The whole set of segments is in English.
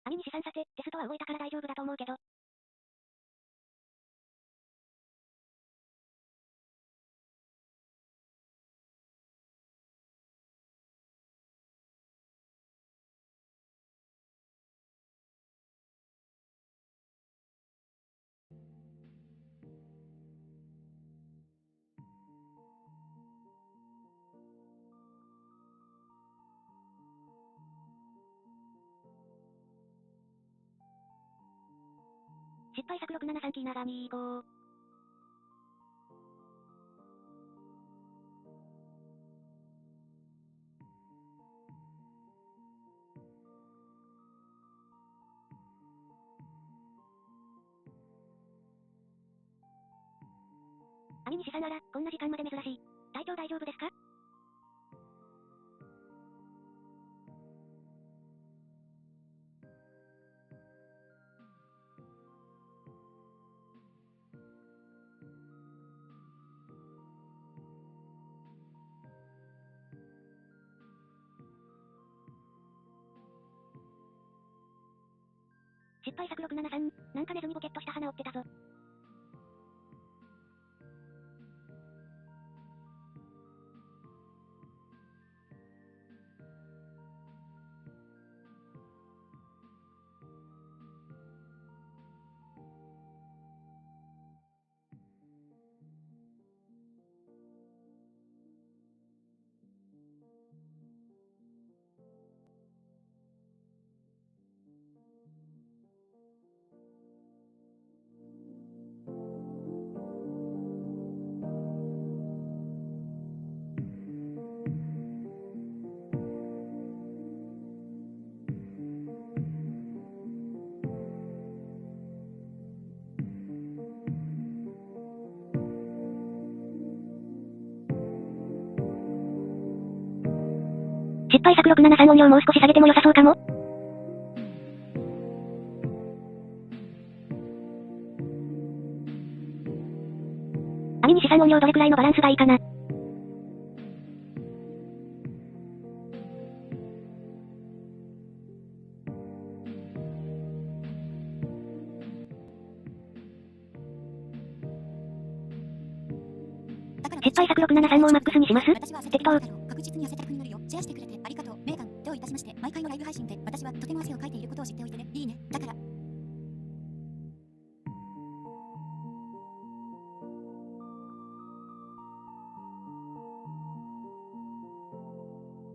aminisiさんさて、テストは動いたから大丈夫だと思うけど。失敗作673キー長見ー5。aminisiさんなら、こんな時間まで珍しい。体調大丈夫ですか？失敗作673、なんかネズミボケっとした鼻折ってたぞ。失敗作673音量もう少し下げても良さそうかも。aminisiさん音量どれくらいのバランスがいいかな。失敗作673をマックスにします。適当。確実に痩せた国のりをシェアしてくれてありがとう。名鑑、どういたしまして、毎回のライブ配信で私はとても汗をかいていることを知っておいてね。いいね。だから。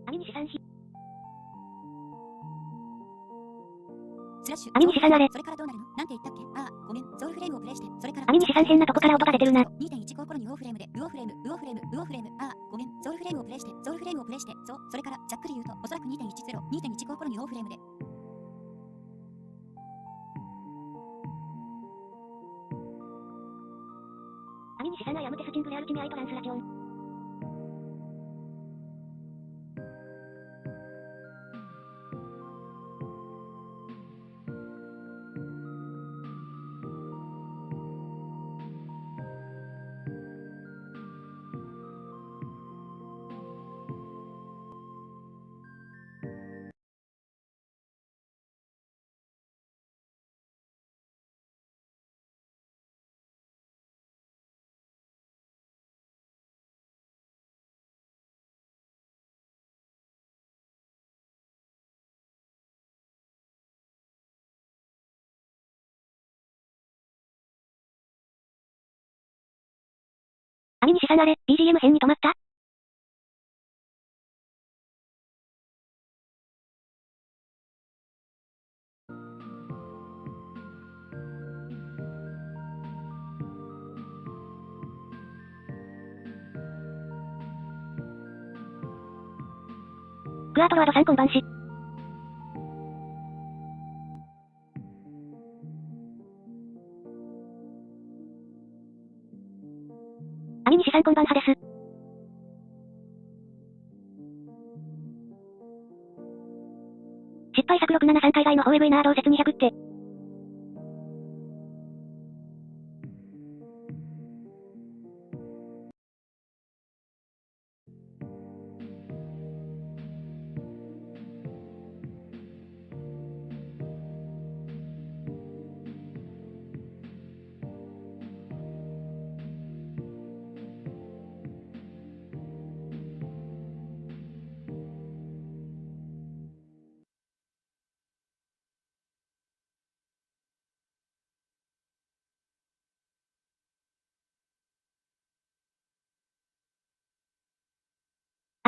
aminisiさんスラッシュ。aminisiさんあれ。それからどうなるの？なんて言ったっけ？ああ、ごめん。ソウルフレームをプレイして、それから。aminisiさん変なとこから音が出てるな。2.1 コー頃にウォーフレームで、ウォーフレーム。ああ、ごめん。ソウルフレームをプレイして、それから、ざっくり言うと、おそらく 2.1 コー頃にウォーフレームで。aminisiさんアイアムテスティングレアルティミアイトランスラチョン。aminisiさんあれ、BGM 変に止まった？クアートロアドさんこんばんし。aminisiさんこんばんはです。失敗作673海外の方 EV な同説200って。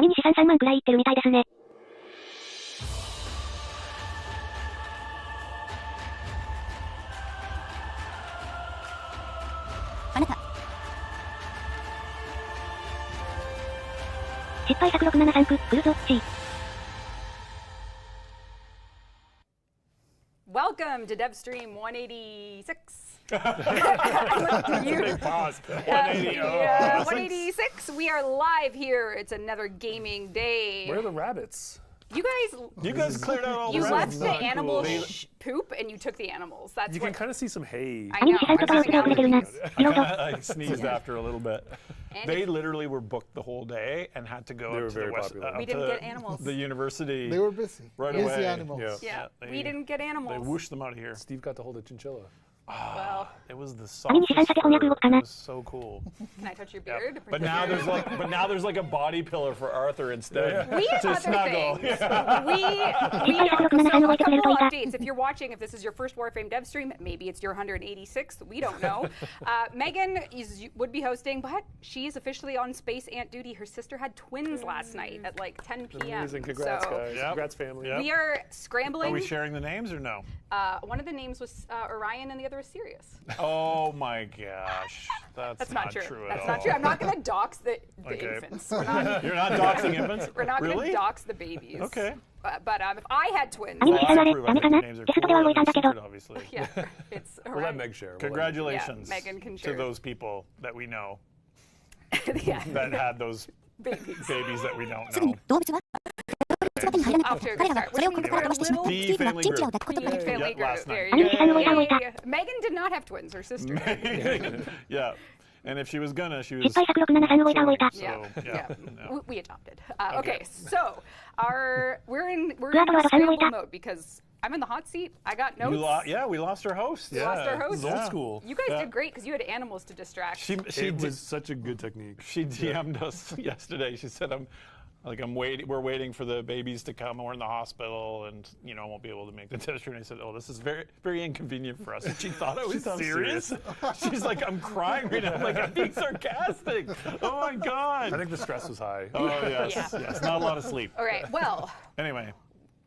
aminisiさん3万くらいいってるみたいですね。あなた。失敗作673区、来るぞ、C。Welcome to DevStream 186. Big pause. 186. We are live here. It's another gaming day. Where are the rabbits? You guys cleared out all the you rabbits. left the animal poop and you took the animals. That's You what can kind of see some hay. I know. aminisiさんとかは遅れてるな。リロード。 I sneezed after a little bit. And They if- literally were booked the whole day and had to go They were up to the very west. popular. We didn't get animals. The university. They were busy. Right busy away. animals. Yeah. Yeah, they- we didn't get They animals. whooshed them out of here. Steve got to hold a chinchilla. Well, It was the aminisiさん softest さて翻訳動くか fur. な It was so cool. can I touch your Yeah. beard? But now there's like a body pillar for Arthur instead. We have to other snuggle. things. Yeah. We so a couple updates. If you're watching, if this is your first Warframe dev stream, maybe it's your 186th. We don't know. Megan would be hosting, but she's officially on space ant duty. Her sister had twins last night at like 10 p.m. Amazing. Congrats, so guys. Yep. Congrats, family. Yep. we are scrambling. Are we sharing the names or no? One of the names was Orion and the other was Sirius. Oh my gosh. That's not true. at That's all. not true. I'm not going to dox the Okay. infants. We're not, You're not doxing infants? we're not going Really? to dox the babies. Okay. But if I had twins, aminisiさんあれ、 Prove ダメ I か think な the names are テストでは cool 動いたんだけど and。secret, obviously. yeah, it's We'll Orion. let Meg share. Congratulations Yeah, Megan can to share. those people that we know yeah. that had those Babies. babies that we don't すぐに know. 動物は手に入らなくて、彼らがそれをここから飛ばしてしまう。スティーブはチンチラを抱くことができる。 Family Yeah, group. last There night. you aminisi go. さん動いた動いた。 Megan did not have twins. Her sister. did. Yeah. And if she was gonna, she was. 失敗作673動いた動いた。 Yeah, So, yeah. yeah. We adopted. Okay, so we're in Graduate scramble assembly. mode because I'm in the hot seat. I got You notes. yeah, we lost our host. We lost our Yeah, host. this is old Yeah. school. You guys Yeah. did great because you had animals to distract. She It did- was such a good technique. She DM'd us yesterday. She said, I'm waiting. We're waiting for the babies to come. We're in the hospital, and I won't be able to make the test." And I said, "Oh, this is very, very inconvenient for us." And she thought I was thought I was serious. She's like, "I'm crying right now." I'm like, "I'm being sarcastic." Oh my god. I think the stress was high. Oh yes, Yeah. yes. Not a lot of sleep. All right. Well, Anyway,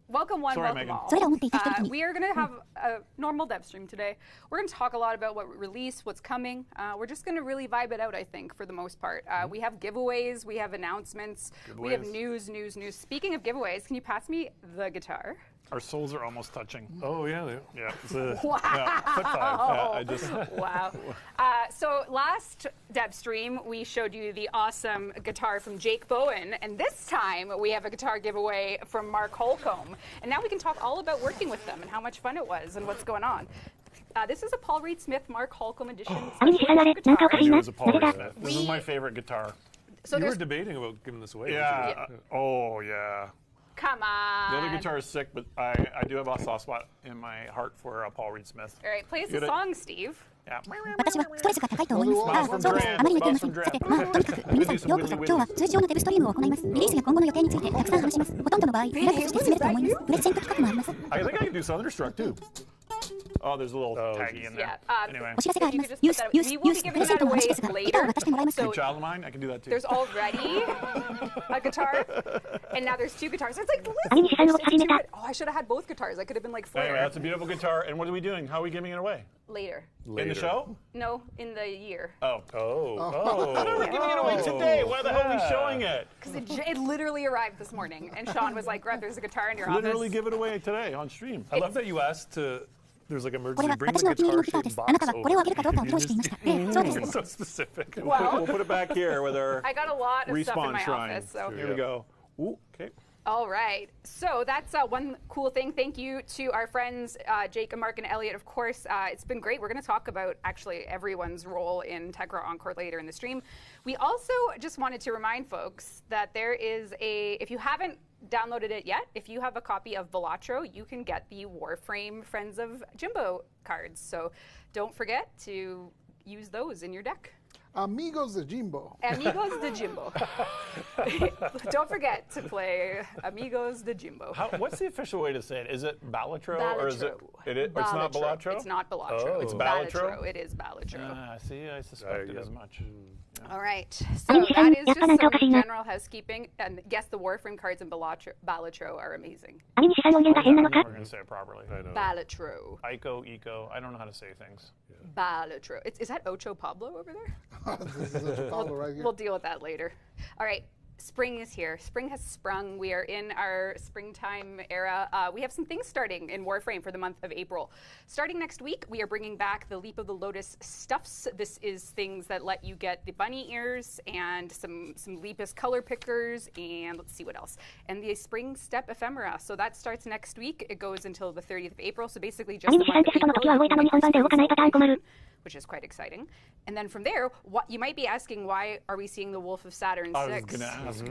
welcome one, Sorry, welcome Megan. all. それらを持っていた人々に We are going to have a normal dev stream today. We're going to talk a lot about what we release, what's coming. We're just going to really vibe it out, I think, for the most part. We have giveaways, we have announcements, we have Giveaways. news. Speaking of giveaways, can you pass me the guitar? our souls are almost touching. Oh yeah. Yeah. It's a Wow. flip five. Yeah, I just. Wow. So last dev stream, we showed you the awesome guitar from Jake Bowen, and this time we have a guitar giveaway from Mark Holcomb. And now we can talk all about working with them and how much fun it was and what's going on. This is a Paul Reed Smith Mark Holcomb edition. aminisiさんあれ、なんかおかしい It な。 was a Paul なぜ Reed だ Smith. This is my favorite guitar. So You were there's, debating about giving this away. Yeah. weren't you? Oh yeah. come on. The other guitar is sick, but I do have a soft spot in my heart for Paul Reed Smith. All right, play us Get a it. song, Steve. Yeah. 私はストレスが高いと思います。ああ、そうです。あまりに出ません。さて、まあ、とにかく、皆さん、ようこそ。今日は通常のデブストリームを行います。リリースや今後の予定についてたくさん話します。ほとんどの場合、フラッグとして進めると思います。プレゼント企画もあります。 I think I can do Thunderstruck too. Oh, there's a little Oh, taggy in Yeah. there. Anyway. お知らせがあります。ユース、We will be giving プレゼン that トの away 話ですが、ギターを渡してもらえますか later. Good child of mine, I can do that too. There's already a guitar, and now there's two guitars. It's like, listen, aminisiさん動き始めた。 oh, I should have had both guitars. I could have been like Anyway, Flair that's a beautiful guitar. And what are we doing? How are we giving it away? later. In Later. the show? No, in the year. Oh. Oh. We're giving it away today. Why the hell are we showing it? Because it literally arrived this morning, and Sean was like, Rev, there's a guitar in your Literally office. give it away today on stream. I love that you asked to. There's like これ emergency. は Bring 私 the のお気に入りのギター guitar で shaped す。あなた box はこれをあげるかどうかを over. 議論していました。ええ、そうです。 So specific. We'll put it back here with our I got a lot of stuff in respawn my shrine. office. So. Here we go. Ooh, okay. All right. So that's one cool thing. Thank you to our friends, Jake and Mark and Elliot, of course. It's been great. We're going to talk about actually everyone's role in Tegra Encore later in the stream. We also just wanted to remind folks that there is if you haven't downloaded it yet, if you have a copy of Balatro, you can get the Warframe Friends of Jimbo cards. So don't forget to use those in your deck. Amigos de Jimbo. Amigos de Jimbo. Don't forget to play Amigos de Jimbo. What's the official way to say it? Is it Balatro or is it? Balatro. It's not Balatro. It's not Balatro. Oh. It's It's Balatro? It is Balatro. See, I suspected yeah. as much. All right, so that is just some general housekeeping. And yes, the Warframe cards in Balatro are amazing. 網西さん音源が変なのか We're going to say it properly. I know. Balatro. Ico, Eco. I don't know how to say things. Balatro. Is that Ocho Pablo over there? This is a Chicago right here. We'll deal with that later. All right. Spring is here. Spring has sprung. We are in our springtime era. We have some things starting in Warframe for the month of April. Starting next week, we are bringing back the Leap of the Lotus stuffs. This is things that let you get the bunny ears and some Lepus color pickers, and let's see what else. And the Spring Step ephemera. So that starts next week. It goes until the 30th of April. So basically just the month of April, which is quite exciting. And then from there, you might be asking, why are we seeing the Wolf of Saturn 6? I was going to ask.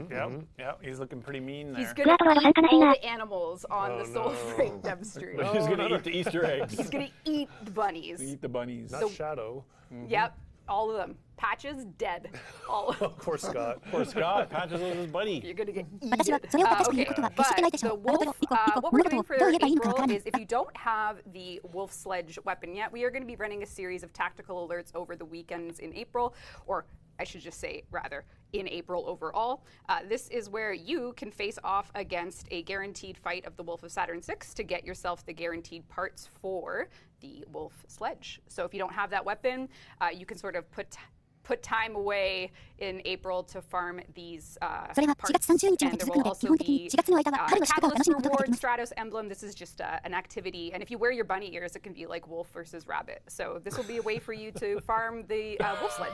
Yep, he's looking pretty mean there. He's going to eat all the animals on the Soulframe DevStream. He's going to eat the Easter eggs. He's going to eat the bunnies. Eat the bunnies. Not Shadow. Yep, all of them. Patches, dead. All of them. Poor Scott. Poor Scott. Patches was his buddy. You're going to get eaten. 私はそれを私たちに言うことは決してないでしょう。あなたの一個一個 what 物 we're 事 doing を for どう言えばいいのかわから April ない。 is if you don't have the Wolf Sledge weapon yet, we are going to be running a series of tactical alerts over the weekends in April, or I should just say, rather, in April overall. This is where you can face off against a guaranteed fight of the Wolf of Saturn 6 to get yourself the guaranteed parts for the Wolf Sledge. So if you don't have that weapon, you can sort of put time away in April to farm these それは4月 parts. 30日ま And で there 続く will ので、基 also 本的に be 4月の間は春の祝賀を楽し Catalyst むことができ Reward ます。 Stratos Emblem. This is just an activity. And if you wear your bunny ears, it can be like wolf versus rabbit. So this will be a way for you to farm the Wolf Sledge.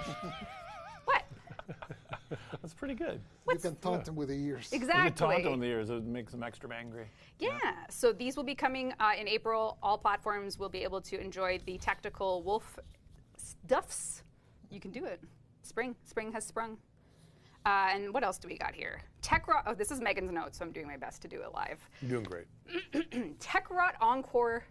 What? That's pretty good. You can taunt him with the ears. You can Exactly. taunt him in the ears. It makes him extra angry. Yeah, so these will be coming in April. All platforms will be able to enjoy the tactical wolf stuffs. You can do it. Spring has sprung. And what else do we got here? TechRot. Oh, this is Megan's notes, so I'm doing my best to do it live. You're doing great. TechRot Encore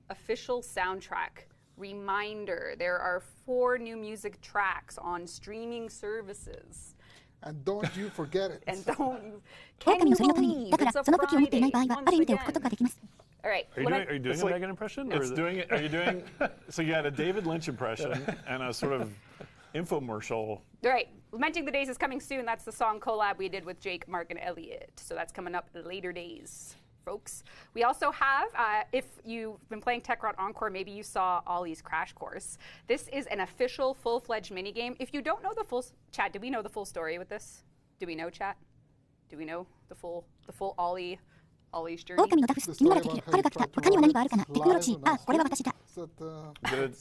official soundtrack. Reminder, there are 4 new music tracks on streaming services. And don't you forget it. And don't you, 狼 can の you それのために、 believe だから it's a その武器を持っていない場合 Friday は、ある意味で once 置くこと again? ができます。 All right. Are you doing It's a like- Megan impression? Or It's is it- doing it. Are you doing? So you had a David Lynch impression and a sort of infomercial. All right. Lamenting the Days is coming soon. That's the song collab we did with Jake, Mark, and Elliot. So that's coming up later days, folks. We also have, if you've been playing TechRot Encore, maybe you saw Ollie's Crash Course. This is an official full-fledged minigame. If you don't know the full, chat, do we know the full story with this? Do we know, chat? Do we know the full Ollie's journey? 狼のダフス、君ならできる。春が来た。他には何があるかな。テクノロジー。あ、これは私だ。 Is that,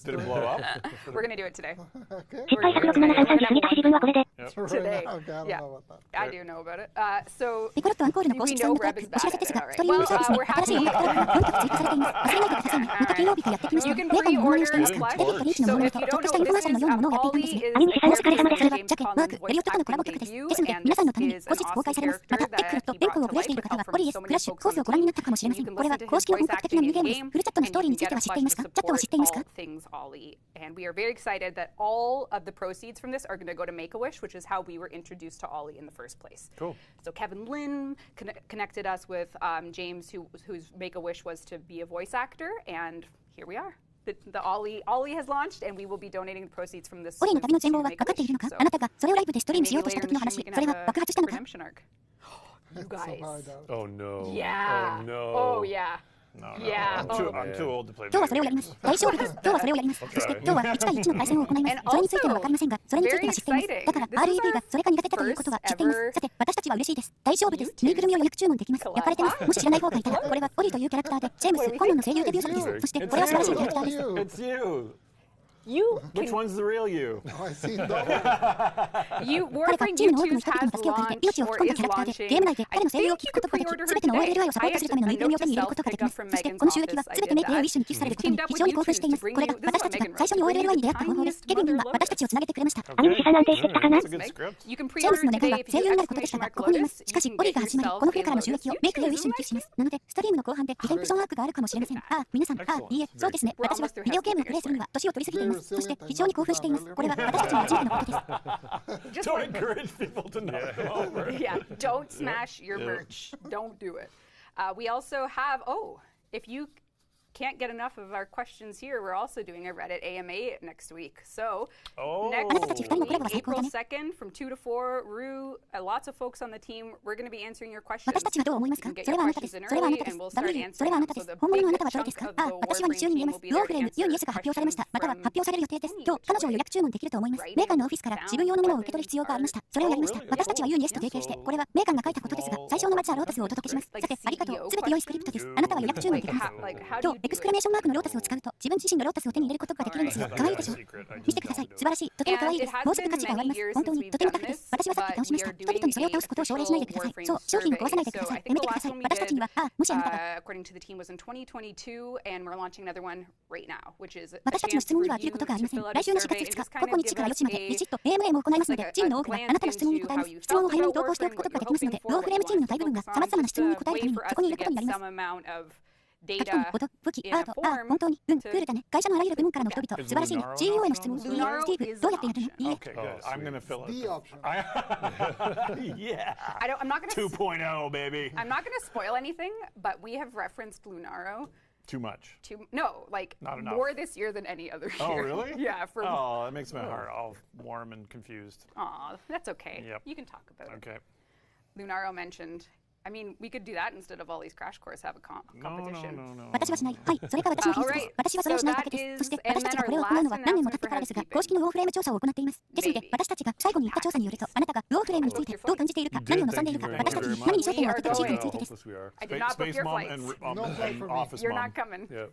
Did it blow up? We're going to do it today. okay. 失敗作6733に過ぎたし自分はこれで。 Today. Okay, I don't Yeah. know about that. I do know about it. So ピコロットアンコールの公 we 式サウ know ンドトラッ Reb ク is お知ら bad せです at it. が、 All ストリーミングサービスに right. 新しい音楽トラックが4曲追加されています。忘れないでくださいね。また金曜日からやってきました。 You can メーカーに物入しています pre-order か in レディットリーチの So 物 if と you ちょっ don't としたイ know ンフォマーシャルのようなものをやっていくんですよ。 Ollie is 網西さんお疲れ様です。それは James ジャケ、マーク、 Collins レリオットとのコラボ voice 企画です。 acting ですので、 debut, 皆さんのために and 後日公開されます。また、エックロとベンクをプレイしている方は、オリエス、クラッシュ、コースをご覧になったかもしれません。これは公式の本格的なミニゲームです。フルチャットのストーリーについては知っていますか？チャットは知っていますか？ Things Ollie, and we are very excited that all of the proceeds from this are going to go to Make-A-Wish, which is how we were introduced to Ollie in the first place. Cool. So Kevin Lynn connected us with James, whose Make-A-Wish was to be a voice actor, and here we are. The Ollie has launched, and we will be donating the proceeds from this. オリエの旅の全貌は to 分かっているのか？ Make-A-Wish. あなたがそれをライブでストリームし Maybe ようとした later 時 in の the 話、 stream we それ can は have 爆発した a のか？ redemption arc. You So guys. hard out. Oh no. Yeah. Oh no. Oh yeah. No, no. Yeah. I'm too old to play. 今日はそれをやります。大丈夫です。今日はそれをやります。そして今日は1対1の対戦を行います。それについては分かりませんが、それについては知っています。だから RED がそれが苦手だということは知っています。さて、私たちは嬉しいです。大丈夫です。ぬいぐるみを予約注文できます。焼かれてます。もし知らない方がいたら、これはオリというキャラクターで、ジェームス、今度の声優デビュー作です。そしてこれは素晴らしいキャラクターです。 It's you. You Which one's the real you? Oh, I seen double. Warframe チームの多くの U2 人々の has 助けを借りて、 launched 命を or 吹き込んだ is キャラクターで、 launching. ゲーム内で I 彼の声優を think 聞 you くこと can ができ、 pre-order す her べての today. OLLI をサポートするためのぬいぐるみを手に入れることができます。そしてこの収益はすべてメイクやウィッシュに寄付されることに非常に興奮しています。これが私たちが最初に OLLI に出会った方法です。ケビンが私たちをつなげてくれました。網西さん安定してきたかな？ That's a good script. You can ジェーム pre-order スの願い today は if 声 you 優にな use ることでした exclamation が、 mark ここにいます。 Lotus. しかし、オリが始まり、この冬からの収益をメイクやウィッシュに寄付します。なので、ストリームの後半でリデンプションアークがあるかもしれません。ああ、皆さん、ああ、いいえ、そうですね。私はビデオゲームをプレイするには年を取りすぎています。そして非常に興奮しています。これは私たちの初めてのことです。 Don't encourage people to knock them over. Yeah, don't smash your merch. Don't do it. We also have, if you can't get enough of our questions here, we're also doing a Reddit AMA next week. So Oh. next week, April 2nd, from 2 to 4, Rue, lots of folks on the team, we're going to be answering your questions. 私たちはどう思いますか You can get それ your はあなたで questions す in それはあな early たで and す we'll ダブ start ル U それはあなた answering で them. す So the 本物のあな big たはどうです chunk か of the 私は2週に入れます Warframe team will be there to Warframe ユーニ answer S が発表されましたまたは questions 発表される予定です from 今日彼女を予約注文できると思いますメーカーのオフィスから自分用のものを受け取る必要がありましたそれをやりました私たちはユーニ S と提携してこれはメーカーが書いたことですが最小のマチャロータスをお届けしますさてありがとうすべて良いスクリプトですあなたは予約注文できます 今日エクスクレメーションマークのロータスを使うと自分自身のロータスを手に入れることができるんですよ可愛いでしょ見てください素晴らしいとても可愛いですもうすぐ価値が上がります本当にとてもタフです私はさっき倒しました人々にそれを倒すことを奨励しないでくださいそう商品を壊さないでくださいやめてください私たちにはもしあなたが according to the team was in 2022 and we're launching another one right now, which is a 私たちの chance 質問 for には you 受けることがありません to fill out 来 a 週の4 survey 月 and 2 just 日 kind 午後 of 2時 give から4 us 時まで a ビシッと AMA も行いますのでチームの多くがあなたの質問に答えます質問を早めに投稿しておくことができますのでWarframeチームの大部分が様々な質問に答えるためにそこにいることになります 書き込むこと武器アート本当にクールだね会社のあらゆる部門からの人々素晴らしいね CEO への質問スティーブどうやってやるのいいえ Okay, good. I'm going to fill it. The option. Yeah. I'm not going to 2.0, baby. I'm not going to spoil anything, but we have referenced Lunaro Too much. Not enough. more this year than any other year. Oh, really? Yeah. Oh, that makes my heart all warm and confused. Aw, that's okay. Yep. You can talk about Okay. it. Lunaro mentioned. I mean, we could do that instead of all these crash course, have a competition. No. 私はしない。はい、それが私の技術です。私はそれをしないだけです。そして私たちがこれを行うのは何年も経ってからですが、公式のウォーフレーム調査を行っています。ですので、私たちが最後に言った調査によると、あなたがウォーフレームについてどう感じているか、何を望んでいるか、私たちに何に焦点を当ててほしいかについてです。I did not book Space your Mom flights. and Office You're Mom. not coming. Yeah.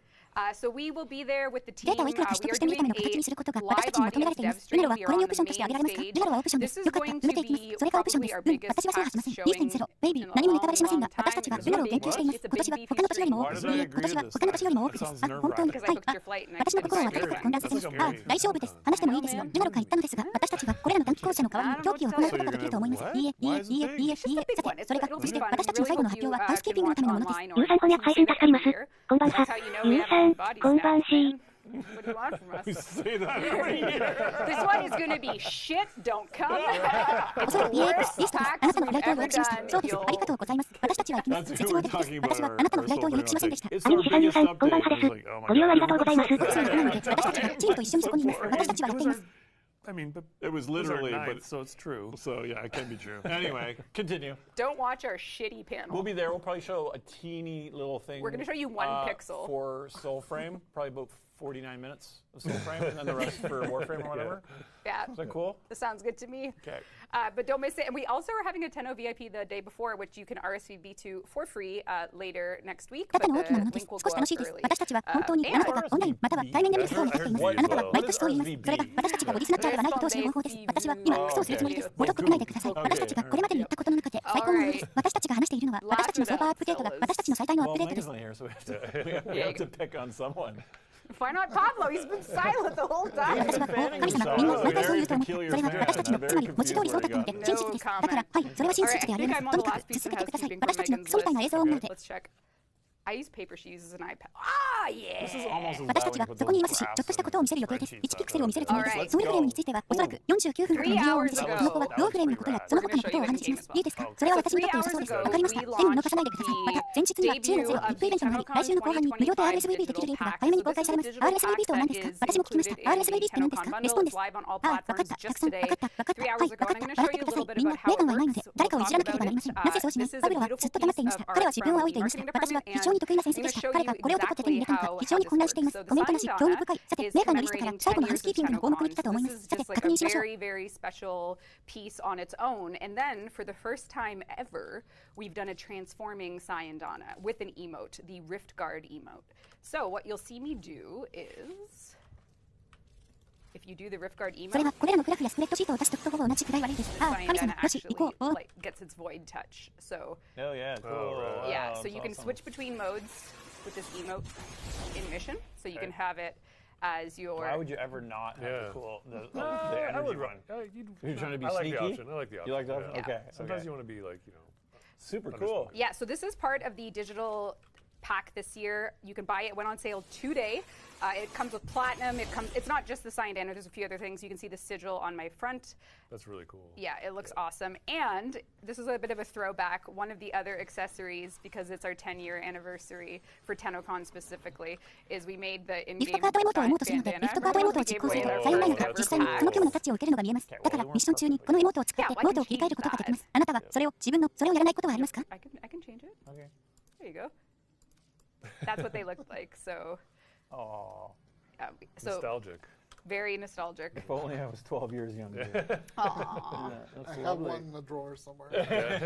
So we will be there with the デ team. ータをいくらか取得してみるための形にすることが私たちに求められています。ルネロはこれにオプションとして挙げられますかルネロはオプションです。よかった、埋めていきます。それがオプションです。私はそうはしません。2.0、ベイビー、何もネタバレしませんが、私たちがルネロを研究しています。今年は他の年よりも多く、今年は他の年よりも多くです。本当に、はい、私の心を私たちが混乱させます。大丈夫です。話してもいいですよ。ルネロが言ったのですが、私たちはこれらの短期講座の代わりに狂気を行うことができると思います。いいえ。さて、それが、そして私たちの最後の発表はハウスキーピングのためのものです。ゆうさん翻訳配信助かります。こんばんは。ゆうさん、こんばんし。What do you want from us? We say that every year. This one is going to be shit. Don't come. おそらく EX リストがあなたのフライトを予約しました。そうです。ありがとうございます。私たちは行きます。 That's 絶 who 望 we're 的です。 talking 私 about. はあなたのフライトを予約しませんでした。 It's アミ our ニシさんゆう biggest さん、こんばんは update. です。 It's like, oh my ご利用ありがとう God. ございます。オフィスに行くので、私たちがチームと一緒にそこにいます。私たちはやっています。I mean, but It was those are literally, ninth, but so it's true. so yeah, it can be true. Anyway, continue. Don't watch our shitty panel. We'll be there. We'll probably show a teeny little thing. We're gonna show you one pixel. For Soulframe, probably about 49 minutes of Soulframe, and then the rest for Warframe or whatever. Yeah. Is that cool? That sounds good to me. Okay. But don't miss it. And we also are having a 10.0 VIP the day before, which you can RSVP to for free later next week. 肩 But の大きなも the のです。 link will 少 go し up 楽しいです。 early. 私たちは本当にあなたがオンラインまたは対面で見ることを待っています。あなたは毎年そう言います。それが私たちがボディスナッチャーではないことを知る方法です。私は今クソをするつもりです。戻ってこないでください。私たちがこれまでに言ったことの中で最高のものです。私たちが話しているのは私たちのソーバーアップデートが私たちの最大のアッ Well, ププデートです。 Megan's not here, so we have to pick on someone. Why not Pablo? He's been silent the whole 私 time. は神様みんな毎回そう言うと思ってそれは私たちのつまり文字通りそうだったので真実です。だからはいそれは真実であります。とにかく続けてください。私たちのクソみたいな映像を見るので Let's check. I use paper. She uses an iPad. This is Yeah. almost as 私 bad たち when は you put そこにいます those し、ちょっとしたことを見せる予定です。 spreadsheets 1ピクセルを見せるつもりです。 Alright. そのウォーフレームについてはおそらく49分間の利用を見せし、その後はウォーフレームのことやその他のことをお話しします。いいですかそれは私にとって良さそうです。わかりました。手に逃さないでください。また、前日にはチームゼロビップイベントがあり、来週の後半に無料で RSVP できるリンクが早めに公開されます。RSVP とは何ですか私も聞きました。RSVP って何ですかレスポンです。わかった。たくさん。はい、わかった。笑ってください。みんな、メーガンはいないので、誰かをいじらなければなりません。なぜそうしますパブロはずっと黙っていました。彼は自分を仰いでいました。私は非常に得意な先生でした。彼がこれをどこで手に入れたのか非常に混乱しています。コメントなし、興味深い。さて、メーガンのリストから最後のハウスキーピングの項目に来たと思います。さて、確認しましょう。 Very, very special piece on its own. And then, for the first time ever, we've done a transforming Sayandana with an emote, the Rift Guard emote. So what you'll see me do is, if you do the Rift Guard それ emote, はこれらのグラフやスプレッドシートを出す時とほぼ同じくらい悪いです。ああ、神様、 Sayandana よし、行こ actually う。 like gets its void touch. So Oh yeah, cool. yeah, Wow, so you can that's switch between modes with this emote in mission. So you can have it as your. Why would you ever not have Yeah. the cool, the I energy would one? you'd- You're trying to be I like sneaky? the option. I like the option. You like the option? Yeah. Okay. Sometimes okay. you want to be like, Super cool. Yeah, so this is part of the digital pack this year. You can buy it. It went on sale today. It comes with platinum. It's not just the signed in. There's a few other things. You can see the sigil on my front. That's really cool. Yeah, it looks awesome. And this is a bit of a throwback. One of the other accessories, because it's our 10-year anniversary for TennoCon specifically, is we made the リフ in-game トカートエモートをエモートするので、リフトカートエモートを実行すると、採用前なら実際にその規模のタッチを受けるのが見えます。だから、ミッション中にこのエモートを使ってモードを切り替えることができます。あなたはそれをやらないことはありますか？ I can change it. Okay. There you go. That's what they look like. So, Oh, so Nostalgic. very nostalgic. If only I was 12 years younger. Aww. I have one in the drawer somewhere.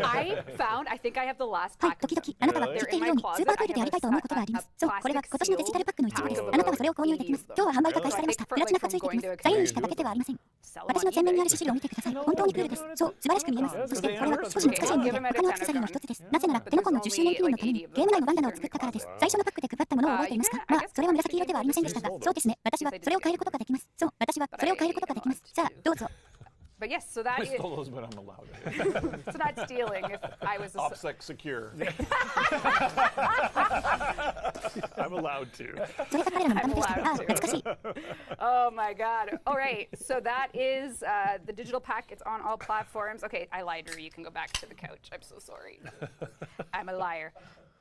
I think I have the last はい、 pack. 時々あなたが言っているようにスーパークールでやりたいと思うことがあります。そう、これは今年のデジタルパックの一部です。あなたはそれを購入できます。今日は販売が開始されました。プラチナがついてきます。ザインにしかかけてはありません。私の前面にあるシールを見てください。本当にクールです。そう、素晴らしく見えます。そしてこれは少し難しいので他のアクセサリーの一つです。なぜならテノコンの10周年記念のためにゲーム内のバンダナを作ったからです。最初のパックで配ったものを覚えていますか？まあ、それは紫色ではありませんでしたが、そうですね。私はそれを変えることができます。そう、私はそれを変えることができます。さあ、どうぞ。But yes, so that I is, stole those, but I'm allowed it. it's not stealing. If I was OPSEC secure. I'm allowed to. それが彼らのためでした。ああ、懐かしい。 Oh my god. All right. So that is the digital pack. It's on all platforms. Okay, I lied, Rui. You can go back to the couch. I'm so sorry. I'm a liar.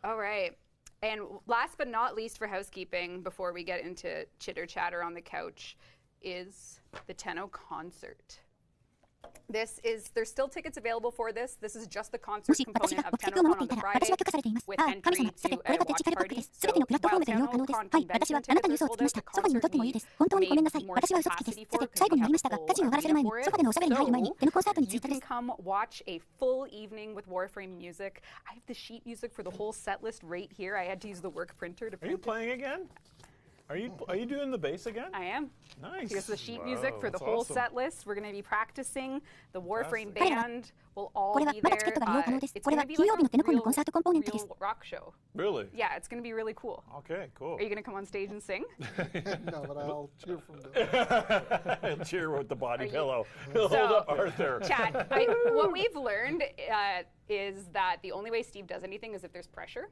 All right. And last but not least for housekeeping, before we get into chitter chatter on the couch, is the Tenno concert. There's still tickets available for this. This is just the も concert し私 component が of 目的を TennoCon 守って on いた the ら私は Friday 許可されています。 with ああ、神 entry 様。さて、 to これ a がデジ watch タルパック party. です。すべてのプラットフォームで利用可能です。はい、私はあなたに嘘をつきました。ソファに戻ってもいいです。本当にごめんなさい。私は嘘つきです。さて、最後になりましたが、家事を終わらせる前に、ソファでのおしゃべりに入る前に、テノコンサートに着 You いたで can す。 come watch a full evening with Warframe music. I have the sheet music for the whole set list right here. I had to use the work printer to Are you print it. playing again? Are you doing the bass again? I am. Nice. Here's the sheet music for the that's whole awesome. set list. We're going to be practicing. The Warframe Fantastic. band will all これは be まだ there. チケットが利用可能です。 It's これ going は to be 金 like 曜日のテノコンのコン a サートコンポーネントです real。rock show. Really? Yeah, it's going to be really cool. Okay, cool. Are you going to come on stage and sing? No, but I'll cheer from the. I'll cheer with the body Are you- pillow. Hold up Arthur. Chad, what we've learned is that the only way Steve does anything is if there's pressure.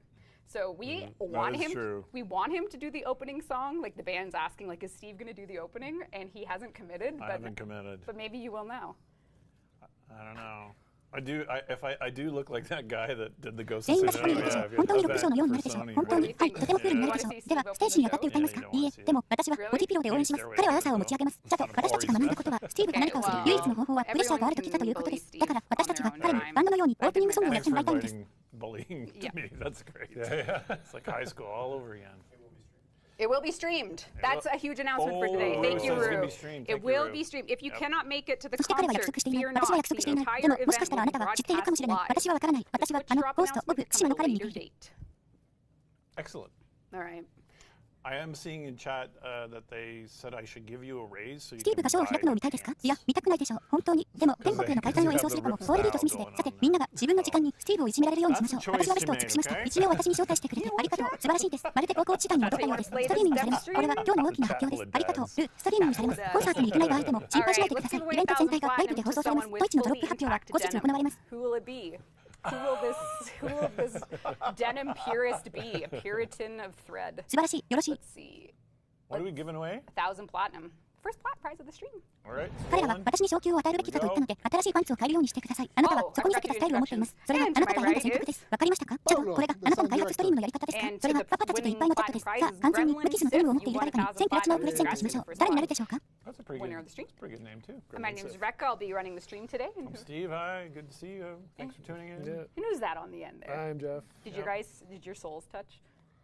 So we want is him. true. We want him to do the opening song. Like the band's asking, like, is Steve going to do the opening? And he hasn't committed. I haven't committed. But maybe you will now. I don't know. I do look like that guy that did the Ghost 全員 of がしっかりいるでしょう。本当にロックショーのようになるでしょう。本当に、はい、とてもクールになるでしょう。では、ステージに上がって歌いますか？いいえ、でも私はボディピローで応援します。彼はアーサーを持ち上げます。ちゃと私たちが学んだことは、スティーブが何かをする唯一の方法はプレッシャーがあるときだということです。だから私たちは彼にバンドのようにオープニングソングをやってもらいたいんです。 bullying Yeah. to me. That's great. It's like high school all over again. It will be streamed. That's a huge announcement for today. Oh, Thank you, so it's gonna Rue. be streamed. It Thank you, will Rue. be streamed. If you Yep. cannot make it to the そして彼は concert, 約束していない。 fear 私は not. 約束 The していない。 entire でも、もしかし event たらあな will た be は知っているかもしれない。 broadcast 私はわからない。私は live. The Twitch ホースト、 drop 僕、 announcement 対馬 come の at 彼 a に later 似ている。 date. Excellent. All right. I am seeing in chat that they said I should give you a raise so you スティーブ can がショーを buy 開くのを見たいですか？ pants. いや、見たくないでしょう。本当に。でも、天国への階段を演奏するかも。ソウルビートスミスで。さて、みんなが自分の時間にスティーブをいじめられるようにしましょう。私はリストをチェックしました。一応私に招待してくれてありがとう。素晴らしいです。まるで高校時代に戻ったようです。ストリーミングされます。これは今日の大きな発表です。ありがとう。ストリーミングされます。コンサートに行けない場合でも心配しないでください。イベント全体がライブで放送されます。ドイツのドロップ発表は後日行われます。 Who will it be? Who will this denim purist be? A Puritan of thread. 素晴らしい。よろしい。 Let's see. What are we giving away? 1,000 platinum. First prize of the stream. All right. 彼らは私に昇級を与えるべきだと言ったので、新しいパンツを買えるようにしてください。あなたはそこに避けたスタイルを持っています。それがあなたが選んだ選択です。わかりましたか？ちょっとこれがあなたの開発ストリームのやり方ですか？それがパパたちでいっぱいのチャットです。さあ、完全に無傷の全部を持っている誰かに1000プラチナをプレゼントしましょう。誰になるでしょうか？ That's a pretty Winner good, of the stream. pretty good name too. My name is Rekka. I'll be running the stream today. And Steve, hi. Good to see you. Thanks for tuning in. Yeah. who's that on the end there? I'm Jeff. Did your souls touch?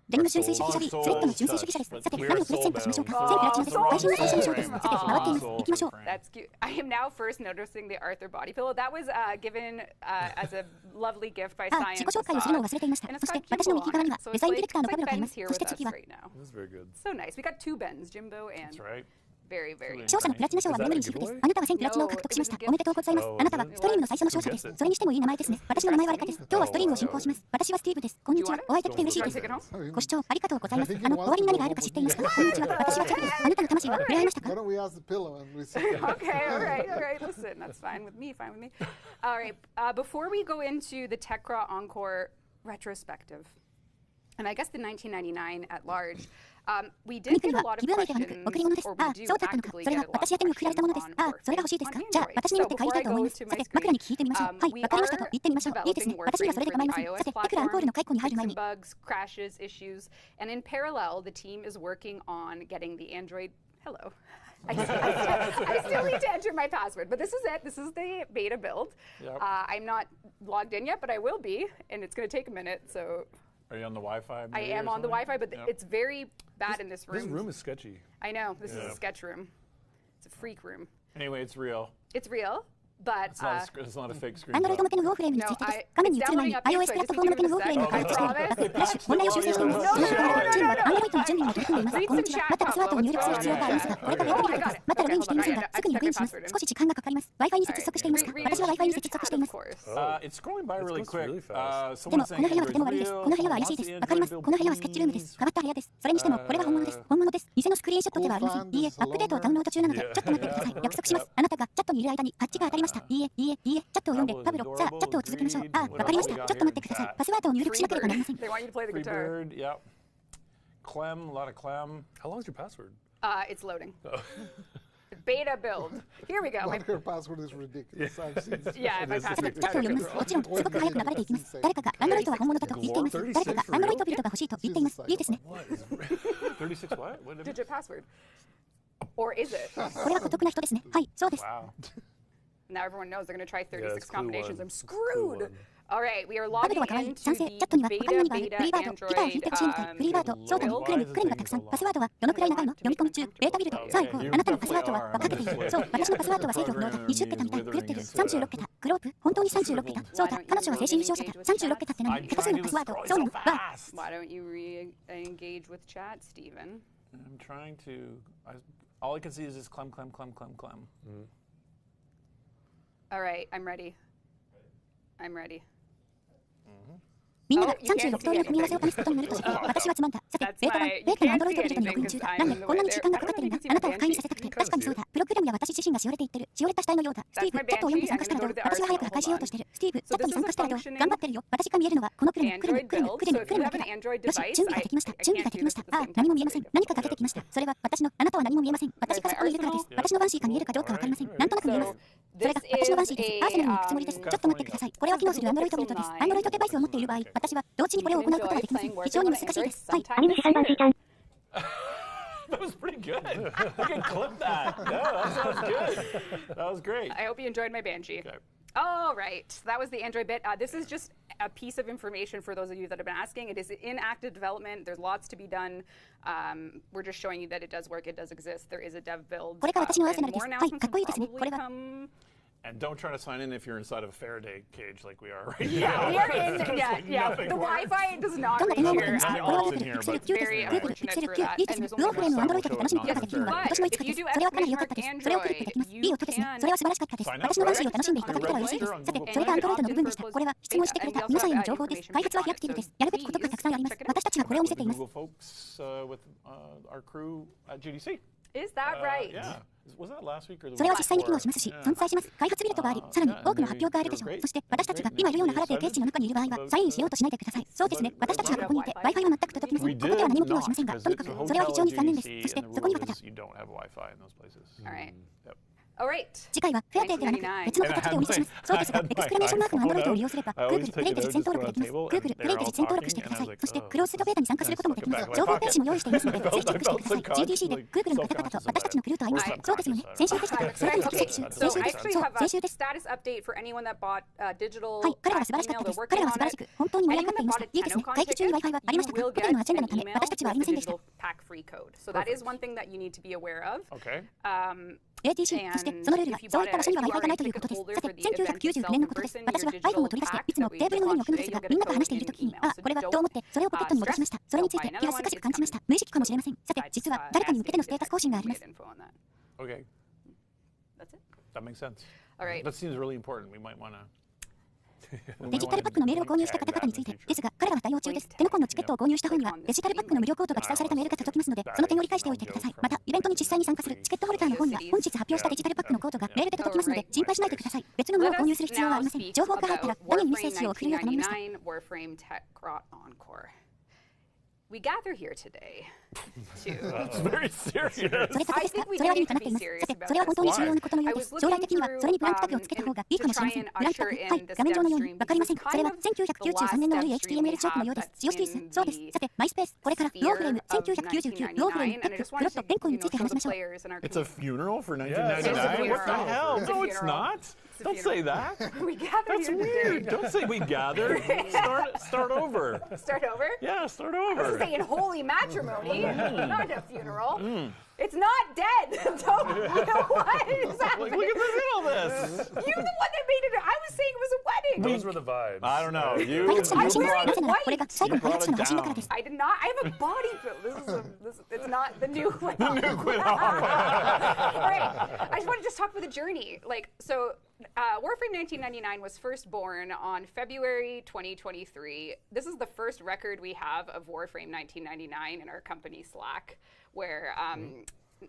デニム純粋主義者 B、スウェットの純粋主義者です。さて、何をプレゼントしましょうか？1000プラチナです。配信の最初のショーです。さて、回っています。行きましょう。 That's cute. I am now first noticing the Arthur body pillow. That was given as a lovely gift by あ、 Science. 自己紹介をするのを忘れていました。 And そ it's して got 私の Jimbo 右 on 側に it. は So デ it's ザインディ like, レクターの it's カメラ like がありま Ben's す。 here そし with て次 us は right now. This is very good. So nice. We got 2 Bens, Jimbo and That's right. very, very 勝者のプラチナ賞はメモリーシフです。あなたは1000プラチナを獲得しました。おめでとうございます。あなたはストリームの最初の勝者です。それにしてもいい名前ですね。私の名前はレカです。今日はストリームを進行します。私はスティーブです。こんにちは。お会いできて嬉しいです。 take it home. ご視聴ありがとうございます。終わりに何があるか知っていますか？こんにちは。私はチャックです。あなたの魂は触れ合いましたか？ Why don't we ask the pillow and we see? Okay, all right. Listen, that's fine with me. All right. Before we go into the Tekra Encore retrospective, and I guess the 1999 at large. We 紙 did くん get a は lot 寄 of 付相手ではなく questions, 贈り物です。 or あ we あ、 do そうだったのか。 actively それ get は a lot 私宛てに送られたものです。 on ああ、それが欲しいですか。 Warframe. じゃあ、私によって買いたいと思います。 So さて、枕に聞いてみましょう。はい、わかりましたと言ってみましょう。いいですね。私にはそれで構いません。さて、テクラアンコールの解雇に入る前に。 bugs, crashes, issues, and in parallel, the team is working on getting the Android. Hello. I still need to enter my password, but this is it. This is the beta build. Yep. I'm not logged in yet, but I will be, and it's going to take a minute. So Are you on the Wi-Fi? I am on the Wi-Fi, but it's very bad in this room. This room is sketchy. I know. This is Yeah. a sketch room. It's a freak room. Anyway, it's real. It's real, but It's not a fake screen. Android 向けのウォーフレームについてです。画面に映る前に iOS プラットフォーム向けのウォーフレームを開発している。フラッシュ、問題を修正しています。チームは Android の準備に取り組んでいます。こんにちは。またパスワードを入力する必要がありますが、これからやってみてください。まだログインしていませんが、すぐにログインします。少し時間がかかります。Wi-Fi に接続していますか。私は Wi-Fi に接続しています。 It's scrolling by really It's going quick. really fast. でも、 Someone's この saying 部屋はとても Android's 悪いです。 real. この部屋は怪しいです。わかります。この部屋はスケッチルームです。変わった部屋です。それにしても、これは本物です。本物です。偽のスクリーンショットではありません。いいえ、アップデートをダウンロード中なので、ちょっと待ってください。約束します。あなたがチャットにいる間にパッチが当たりました。いいえ、いいえ、いいえ、チャットを読んで、パブロ、さあ、チャットを続けましょう。ああ、わかりました。ちょっと待ってください。パスワードを入力しなければなりません。 they want you to play the guitar. Freebird, yep. Clem, a lot of Clem. How long is your password? It's loading. Beta build. Here we go. But her password is ridiculous. I've seen this. Yeah, my チャッ password トを読みます。もちろん、すごく早く流れていきます。誰かが Android は本物だと言っています。誰かが Android ビルドが欲しいと言っています。いいですね。 What is 36 what? What did digit password. Or is it? これはお得な人ですね。はい、そうです。 Wow. Now everyone knows they're going to try 36 it's clue combinations. one. I'm It's clue screwed. one. All right, we are パブ logging ロは可愛い。 into 賛成。 the チャットには他に beta がある。フリーバード。ギターを弾いてほしいのかい。フリーバード。そうだ。クレム、クレムがたくさん。パスワードはどのくらい長いの？読み込み中。ベータビルド。さあ行こう。あなたのパスワードは分かっている。そう。私のパスワードは制御不能だ。20桁みたい。狂ってる。36桁。クロープ。本当に36桁。そうだ。彼女は精神優勝者だ。36桁って何？複数のパスワード。そうなの。わあ。 Why don't you re-engage with chat, Steven? I'm trying to. All I can see is this Clem, Clem, Clem, Clem, Clem. All right, I'm ready. I'm ready. みんなが36通りの組み合わせを試すことになるとして、私はつまんだ。さて、ベータは、ベータのアンドロイドビルドにログイン中だ。なんで、こんなに時間がかかってるんだ。あなたを不快にさせたくて。確かにそうだ。プログラムや私自身がしおれていってる。しおれた死体のようだ。スティーブ、チャットを読んで参加したらどう？私は早く破壊しようとしてる。スティーブ、チャットに参加したらどう？頑張ってるよ。私が見えるのは、このクレム、クレム、クレム、クレム、クレムだけだ。よし、準備ができました。準備ができました。ああ、何も見えません。何かが出てきました。それは、私の、あなたは何も見えません。私がそこにいるからです。私のバンシーが見えるかどうかわかりません。なんとなく見えます。それが私のバンシーです。アーセナルに行くつもりです。ちょっと待ってください。これは機能する Android ビルドです。Android デバイスを持っている場合、私は同時にこれを行うことができません。非常に難しいです。はい。aminisiさんバンシーちゃん。 That was pretty good. I can clip that. No, that sounds good. That was great. I hope you enjoyed my Banshee. Okay. All right, that was the Android bit. This is just a piece of information for those of you that have been asking. It is in active development. There's lots to be done. We're just showing you that it does work. It does exist. There is a dev build. これが私のアーセナ And ルです。 more はい、 announcements かっこいい will ですね。これ probably は。 come. And don't try to sign in if you're inside of a Faraday cage like we are right Yeah, we are in. Yeah. The Wi-Fi does not どんな reach 電話も here あります。 at これは all. グーグル、ピクセル9です。 Very グーグル、ピクセル9。いいですね。ウォーフレームを Android で楽しむことができるのは、私もいつかです。それはかなり良かったです。それをクリックできます。いい音ですね。それは素晴らしかったです。私のバンシーを楽しんでいただけたら嬉しいです。さて、それが Android の部分でした。これは質問してくれた皆さんへの情報です。開発は飛躍的です。やるべきことがたくさんあります。私たちがこれを見せています。 Google folks with our crew at GDC. Is that right? Yeah. Was that last week or the それ week は実際に機能しますし、存在します。開発ビルドがあり、さらに多くの発表があるでしょう。そして私たちが今いるようなハラデーケージの中にいる場合は、サインしようとしないでください。そうですね。私たちはここにいて、Wi-Fi は全く届きません。ここでは何も機能しませんが、とにかくそれは非常に残念です。そしてそこにはただ。 You don't have Wi-Fi in those places. All right. Yep. All right. 次回はフェアデーではなく別の形でお見せします。そうですが、エクスクレメーションマークの Android を利用すれば、Google プレイで実践登録できます。Google プレイで実践登録してください。そしてクローズドベータに参加することもできます。情報ページも用意していますので、ぜひチェックしてください。GDC で Google の方々と私たちのクルーと会いました。そうですよね。先週でした。それとも先週です。 So そう、I actually have 先週 a です。 status update for anyone that bought digital はい、彼らは素晴らしかったです。彼らは素晴らしく、本当に盛り上がっていました。いいですね。会期中に Wi-Fi はありましたか？ホテルのアジェンダのため、私たちはありませんでした。 pack free code. So that is one thing that you need to be aware of. Okay. ATC、そしてそのルールがそういった場所には Wi-Fi がないということです。さて、1999年のことです。私は iPhone を取り出していつもテーブルの上に置くのですが、みんなと話しているときに、あ、これはと思って、それをポケットに戻しました。それについて気恥ずかしく感じました。無意識かもしれません。さて、実は誰かに向けてのステータス更新があります。 Okay. That's it. That makes sense. All right. That seems really important. We might want to. デジタルパックのメールを購入した方々についてですが、彼らは対応中です。テノコンのチケットを購入した方には、デジタルパックの無料コードが記載されたメールが届きますので、その点を理解しておいてください。また、イベントに実際に参加するチケットホルダーの方には、本日発表したデジタルパックのコードがメールで届きますので、心配しないでください。別のものを購入する必要はありません。情報が入ったら、ダメにメッセージを送るよう頼みました。Warframe Tech Grot Encore. we gather here today to. It's very serious. それだけですか？それは理にかなっています。さて、それは本当に重要なことのようです。将来的にはそれにブランクタグをつけた方がいいかもしれません。ブランクタグ、はい、画面上のようにわかりません。それは1993年の古い HTML チョークのようです。使用しています。そうです。さて、マイスペース、これからWarframe 1999、Warframeテック、プロット、変更について話しましょう。It's a funeral for 1999? What the hell? No, it's not. Don't say that. We gather That's here weird. today. Don't say we gathered. Start over. Start over? Yeah, start I was over. saying holy matrimony, not a funeral. It's not dead. Don't, you know what is happening? Look at all this. You're the one that made it. I was saying it was a wedding. Those were the vibes. I don't know. You 開発者の配信です。なぜならこれ white. が最後の開発者の配信だからです。 I did not. I have a body build. It's not the new one. All right. I just want to talk about the journey. Like, so Warframe 1999 was first born on February 2023. This is the first record we have of Warframe 1999 in our company Slack, where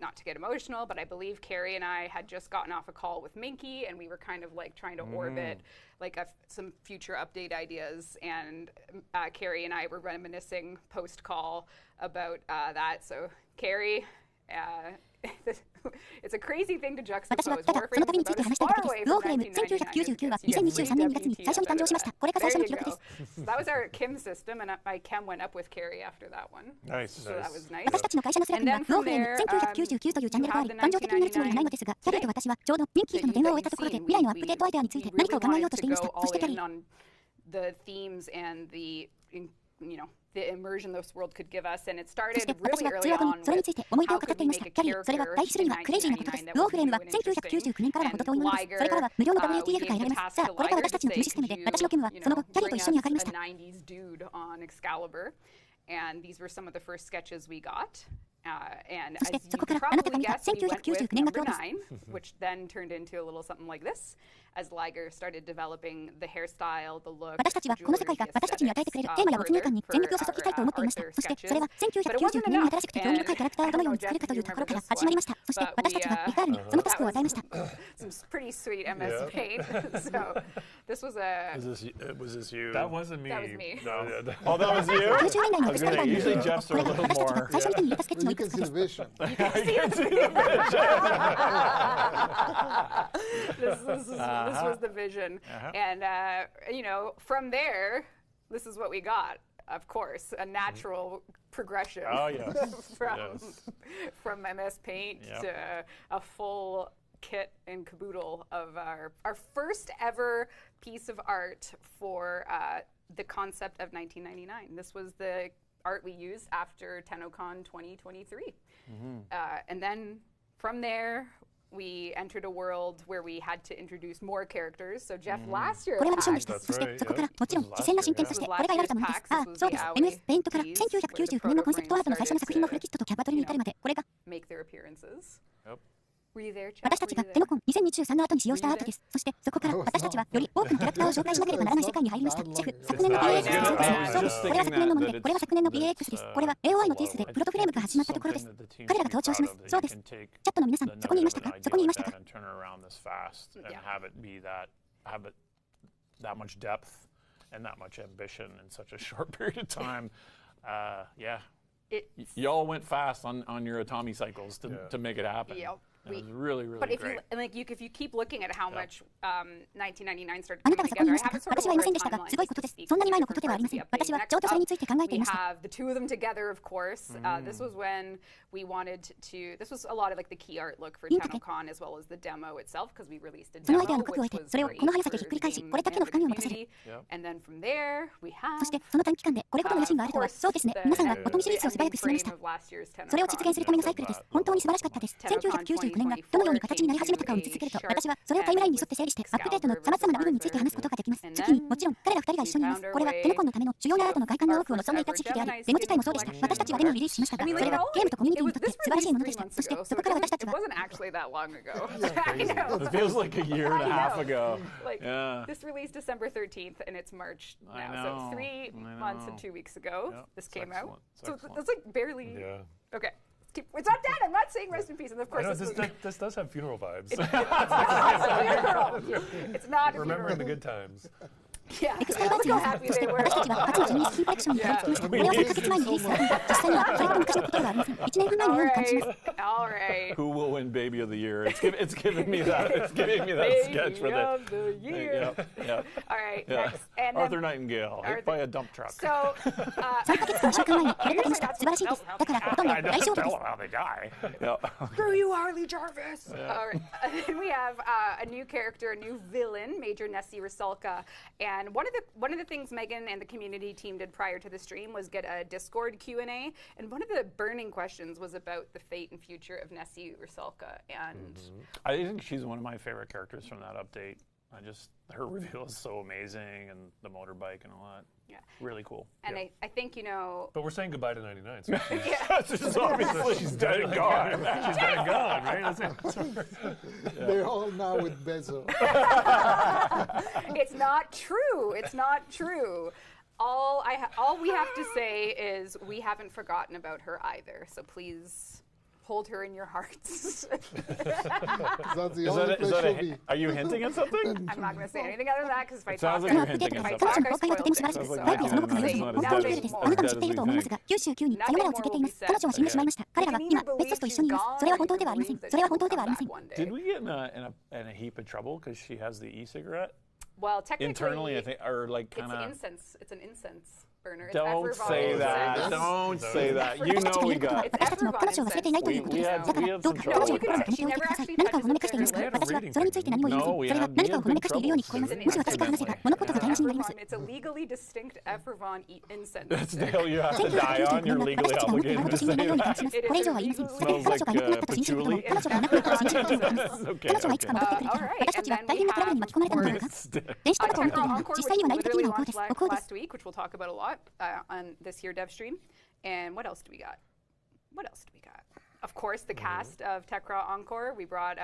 not to get emotional, but I believe Carrie and I had just gotten off a call with Minky, and we were kind of like trying to orbit like some future update ideas. And Carrie and I were reminiscing post-call about that. So Carrie, it's a crazy thing to 私は juxtapose. ただその旅について話したいだけです。Warframe 1999は2023年2月に最初に誕生しました。これが最初の記録です。 That was our Kim system, and my Chem went up with Carrie after that one. Nice. So that was nice. 私たちの会社のスラックには Warframe 1999というチャンネルがあり、誕生的になるつもりはないのですが、キャリーと私はちょうどミンキーとの電話を終えたところで未来のアップデートアイデアについて何かを考えようとしていました。そしてキャリー。 The themes and the immersion this world could give us, and it そ started して私 really は early 通話後 on にそれについ with て思い出を how 語っ could てい we ました。 make a キャリー、それは character 第一種類がクレイジーなことです。Warframe は1999年からのことというものです。それからは無料の WTF が得られます。さあ、これが私たちの旧システムで、私の件はその後キャリーと一緒に上がりました。 90s dude on Excalibur, and these were some of the first sketches we got. And そして as そ you こか can らあなたが probably 見た guess, we went with 1999年が number 今日です。 9, which then turned into a little something like this, as Liger started developing the hairstyle, the look, 私たちはこの世界が私たちに与えてくれるテーマや没入感に全力を注ぎたいと思っていました。そしてそれは1999年に新しくて興味深いキャラクターをどのように作るかというところから始まりました。そして私たちはリカールにそのタスクを与えました。 some pretty sweet MS Paint. So this was a. Was this you? That wasn't me. That was me. No. Oh, that was you? 90年代のデジタル版に Usually Jeff's こ are れ a が little 私たちが more. 最初に手に入れたスケッチの You いく can つか see で the す。 vision. This was the vision, and from there, this is what we got. Of course, a natural progression. Oh, yes. From MS Paint Yep. to a full kit and caboodle of our first ever piece of art for the concept of 1999. This was the art we used after TennoCon 2023. And then from there, we entered a world where we had to introduce more characters. So Jeff last year これはミッションで had した。 That's そして right, そこから yeah. もちろん自然な進展としてこれが得られたものです。ああ、そうです。MS ペイントから1999年のコンセプトアートの最初の作品のフルキットとキャバトリに至るまで、これが make their appearances. Yep. Were you there, Jeff? 私たちがテノコン2023の後に使用したアートです。そしてそこから私たちはより多くのキャラクターを紹介しなければならない世界に入りました。シェフ、昨年の BAX です。そうです。これは昨年のもので、これは昨年の BAX です。これは AOI のティースでプロトフレームが始まったところです。彼らが登場します。そうです。チャットの皆さん、そこにいましたか？そこにいましたか？ Turn around this fast and have it be have it that much depth and that much ambition in such a short period of time. Yeah. Y'all went fast on your Atami cycles to make it happen. Yep. It was really, really But if great. if you keep looking at how much 1999 started あな coming たはそこにい together, ま I したか？ have a sort of 私はいませんでしたが、 timeline すごいことです。 to speak そんなに前の to ことではありません。 for the 私は update. ちょうどそれについて考えてい We ました。 have the two of them together, of course. This was when we wanted to. This was a lot of like the key art look for TennoCon as well as the demo itself, because we released a そのア demo, イデアの核を which 得て、 was それを great この速さで for ひっくり返し、 the これだけの for 深 the みを持たせる。 community. And then from there, we have. そしてその短期間でこれほどの野心があるとは、そうですね。皆さんは音見シリーズを素早く進めました。それを実現するためのサイクルです。本当に素晴らしかったです。1999年がどのように形になり始めたかを見続けると、私はそれをタイムラインに沿って整理してアップデートの様々な部分について話すことができます。時にもちろん彼ら2人が一緒にいます。これはテノコンのための主要なアートの外観の多くを望んでいた時期であり、デモ自体もそうでした。私たちはデモをリリースしましたが、それがゲームとコミュニティにとって素晴らしいものでした。そしてそこから私たちは It wasn't actually that long ago. It feels like a year and a half ago. Like Yeah. this released December 13th, and it's March I now. know, So 3 I months and know. 2 weeks ago, Yep, this it's came excellent, out. it's So excellent. that's like barely. Yeah. Okay. It's not dead. I'm not saying rest in peace. And of I course, know, this this does have funeral vibes. it's not a funeral. It's not a Remembering the funeral. good times. Yeah. エクスカリバー2のそして私たちは初のジニースキーコレクションに入ってきました。これは3ヶ月前にリリースされていた。実際にはそれほど昔のことではありません。1年半前のように感じます。All right. Who will win Baby of the Year? It's giving me that. It's giving me that sketch for Baby of the year. Yeah. All right, Yeah. next. And Arthur Nightingale hit by a dump truck. So, 3ヶ月と2週間前にこれが出ました。素晴らしいです。だからほとんど I 大丈 don't 夫です。 tell them how they die. Yeah. Screw you, Harley Jarvis. All right. And then we have a new character, a new villain, Major Nessie Rusalka. And one of the things Megan and the community team did prior to the stream was get a Discord Q&A. And one of the burning questions was about the fate and future of Nessie Rusalka. And I think she's one of my favorite characters from that update. Her reveal is so amazing, and the motorbike and all that. Yeah. Really cool. And I think, you know... But we're saying goodbye to 99. So Just obviously she's dead and gone. she's dead and gone, right? That's it. They're all now with Bezo. It's not true. It's not true. All we have to say is we haven't forgotten about her either. So please hold her in your hearts. That's the only place she'll be. Are you hinting at something? I'm not going to say anything other than that because if I talk, sounds like この you're アップデー hinting ト at で something. 当初の公開はとても素晴らしく、バイビーその他の様子が本当に綺麗です。あなたも知っていると思いますが、99にさよならを告げています。彼女は死んでしまいました。彼らは今、ベストスと一緒にいます。それは本当ではありません。それは本当ではありません。 Did we get in a heap of trouble because she has the e-cigarette? Well, technically, Internally, I think, or like kind of. It's an incense burner. It's Don't Evervon say incense. that. Don't say that. You 私たち know が we 言えることは got. 私たちも彼女を忘れていないということです。だからどうか彼女を心に留めておいてください。何かをほのめかしていますか？私はそれについて何も言いません。それは何かをほのめかしているように聞こえます。もし私が話せば物事が台無しになります。 It's a legally distinct Evervon incense. That's the hill you have to die on. 1999 You're 年は legally 私たちが思っている obligated ほど to 信じ say ないように that. 感じます。これ以上は言いません。だって Smells 彼女がいなくなったと信じることも、彼女がいなくなったと信じることもあります。彼女はいつか戻ってくるけど、私たちは大変なトラブルに巻き込まれたのではないか。電子タバコを持っているのは実際には内部的にはお香です。お香です。 last week, which we'll talk about a lot on this here DevStream. And what else do we got? Of course, the cast of Tekra Encore. We brought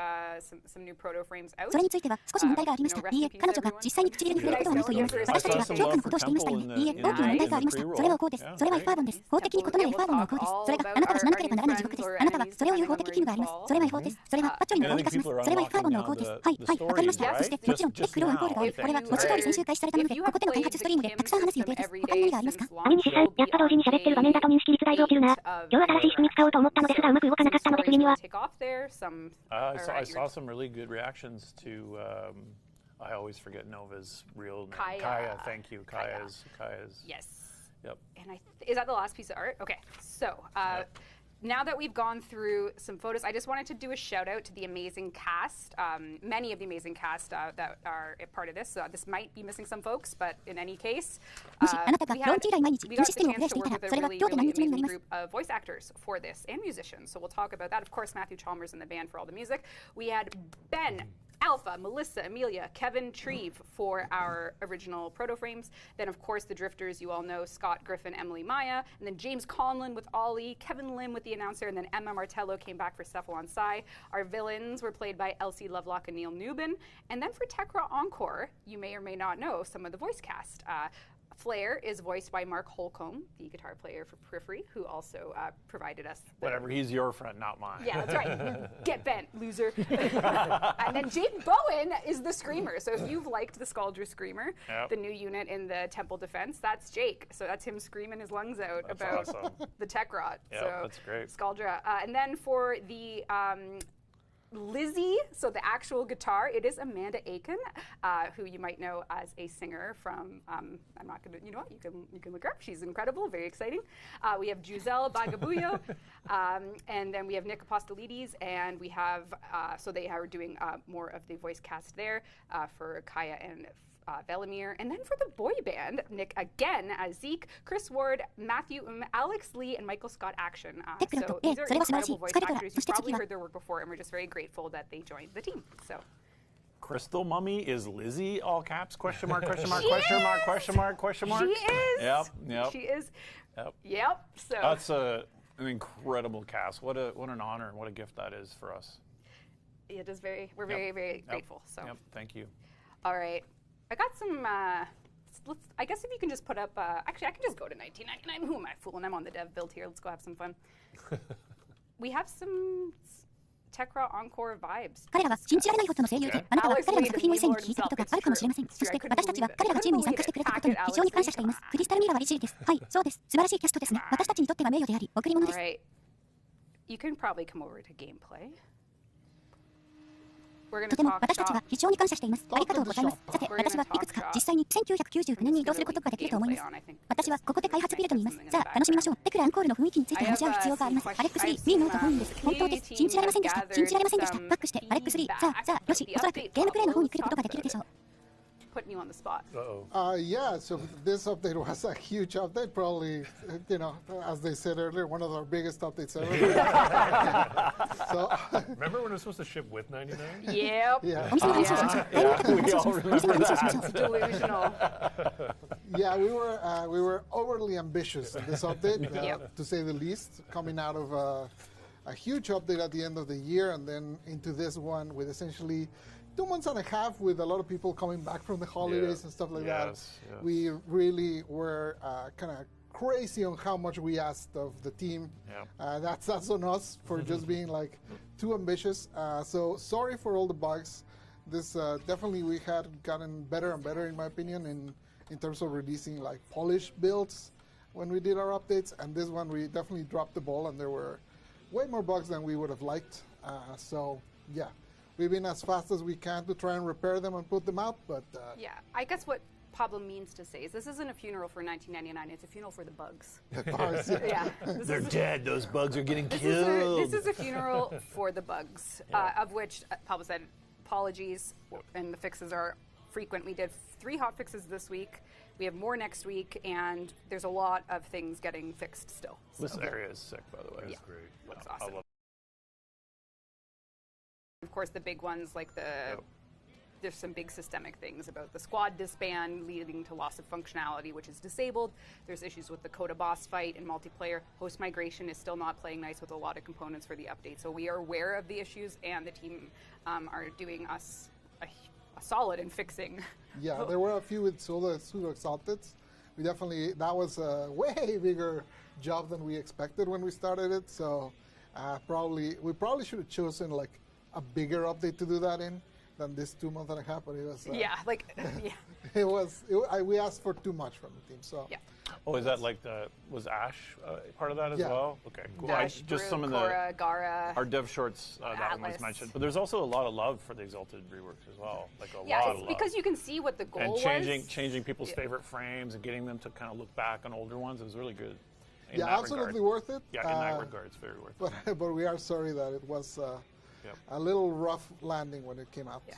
some new proto frames out. それについては少し問題がありました。いいえ、彼女が実際に唇に触れることはないと言います。私たちは評価のことをしていましたよね。いいえ、大きな問題がありました。それはお香です。それはエファーボンです。法的に異なるエファーボンのお香です。それがあなたが死ななければならない地獄です。あなたはそれを言う法的義務があります。それは違法です。それはパッチョリの合理化します。それはエファーボンのお香です。はい、わかりました。そしてもちろんテックロアンコールがある。これは文字通り先週開始されたもので、ここでの開発ストリームでたくさん話す予定です。他に意味がありますか？aminisiさん、やっぱ同時に喋ってる場面だと認識率だいぶ落ちるな。今日新しい仕組み使おうと思ったのですがうまく動かなかったので次には。 I saw some really good reactions to. I always forget Nova's real name. Kaya. Thank you. Kaya's. Yes. Yep. And is that the last piece of art? Okay. So now that we've gone through some photos, I just wanted to do a shout out to the amazing cast, many of the amazing cast that are a part of this. This might be missing some folks, but in any case, もしあなたがwe 4 got 期以来毎日 the 旧システムを chance プレイ to していた work ら with そ a れは really, 今日で really 何日目になり amazing ます。 group of voice actors for this and musicians. So we'll talk about that. Of course, Matthew Chalmers in the band for all the music. We had Ben, Alpha, Melissa, Amelia, Kevin Treve for our original proto frames. Then, of course, the drifters, you all know, Scott Griffin, Emily Maya, and then James Conlon with Ollie, Kevin Lim with the announcer, and then Emma Martello came back for Cephalon Sai. Our villains were played by Elsie Lovelock and Neil Newbin. And then for Tekra Encore, you may or may not know some of the voice cast. Flair is voiced by Mark Holcomb, the guitar player for Periphery, who also provided us Whatever, he's your friend, not mine. Yeah, that's right. Get bent, loser. And then Jake Bowen is the Screamer. So if you've liked the Scaldra Screamer, the new unit in the Temple Defense, that's Jake. So that's him screaming his lungs out That's about awesome. the tech rot. Yeah, So that's great. Scaldra. And then for the Lizzie, so the actual guitar, it is Amanda Aiken, who you might know as a singer from, I'm not gonna, you know what, you can look her up, she's incredible, very exciting. We have Giselle Bagabuyo, and then we have Nick Apostolides, and we have, so they are doing more of the voice cast there for Kaya and Velimir, and then for the boy band, Nick again as Zeke, Chris Ward, Matthew, Alex Lee, and Michael Scott Action. So these are incredible voice actors. You've probably heard their work before, and we're just very grateful that they joined the team. So. Crystal Mummy is Lizzie, all caps, question mark, question mark, question mark, question mark, question mark. She is. Yep. She is. Yep. So. That's an incredible cast. What an honor and what a gift that is for us. It is we're very grateful. So. Yep. Thank you. All right. I got some, I guess if you can just put up, actually I can just go to 1999. Who am I fooling? I'm on the dev build here. Let's go have some fun. We have some Tekra Encore vibes. 彼らは信じられないほどの声優で、あなたは彼らの作品を以前に聞いたことがあるかもしれません。そして私たちは彼らがチームに参加してくれたことに非常に感謝しています。クリスタルミラーは嬉しいです。はい、そうです。素晴らしいキャストですね。私たちにとっては名誉であり、贈り物です。Alright. You can probably come over to gameplay. We're going と to ても talk 私たちは shop. 非常に感謝しています。ありがとうございます。さて、私はいくつか実際に1999年に移動することができると思います。私はここで開発ビルドにいます。さあ、楽しみましょう。テクラアンコールの雰囲気について話し合う必要があります。アレックス3、We ノート本人です。本当です。信じられませんでした。信じられませんでした。バックして、アレックス3、さあ、よし、おそらくゲームプレイの方に来ることができるでしょう。Putting you on the spot. Yeah, so this update was a huge update, probably, you know, as they said earlier, one of our biggest updates ever. So, Remember when it was supposed to ship with 99? Yep. yeah. お店の話をしましょう。タイミング的な話をします。お店の話をしましょう。 Delusional. Yeah, we were overly ambitious in this update, to say the least, coming out of a huge update at the end of the year and then into this one with essentially 2 months and a half with a lot of people coming back from the holidays and stuff like that. We really were kind of crazy on how much we asked of the team. That's on us for just being like too ambitious. So sorry for all the bugs. This definitely we had gotten better and better in my opinion in terms of releasing like polished builds when we did our updates. And this one we definitely dropped the ball and there were way more bugs than we would have liked. So yeah. We've been as fast as we can to try and repair them and put them out, but... Yeah, I guess what Pablo means to say is this isn't a funeral for 1999, it's a funeral for the bugs. The bugs, Yeah. They're dead. Those bugs are getting This killed. is a funeral for the bugs, of which Pablo said apologies, and the fixes are frequent. We did 3 hot fixes this week. We have more next week, and there's a lot of things getting fixed still. This area is sick, by the way. Yeah. That's great. Looks I awesome. love Of course, the big ones like there's some big systemic things about the squad disband leading to loss of functionality, which is disabled. There's issues with the Coda boss fight and multiplayer. Host migration is still not playing nice with a lot of components for the update. So we are aware of the issues, and the team are doing us a solid in fixing. Yeah, there were a few with pseudo exalteds. We definitely, that was a way bigger job than we expected when we started it. So we probably should have chosen like a bigger update to do that in than this 2 month and a half, but it was we asked for too much from the team. So Oh, is that like was Ash part of that as well? Okay, cool. Dash, just Brew, some of Cora, Gara, our dev shorts that one was mentioned, but there's also a lot of love for the Exalted reworks as well. Like a lot of love. Because you can see what the goal and changing people's favorite frames and getting them to kind of look back on older ones. It was really good. Yeah, absolutely worth it. Yeah, in that regard, it's very worth it. But we are sorry that it was a little rough landing when it came out. Yeah.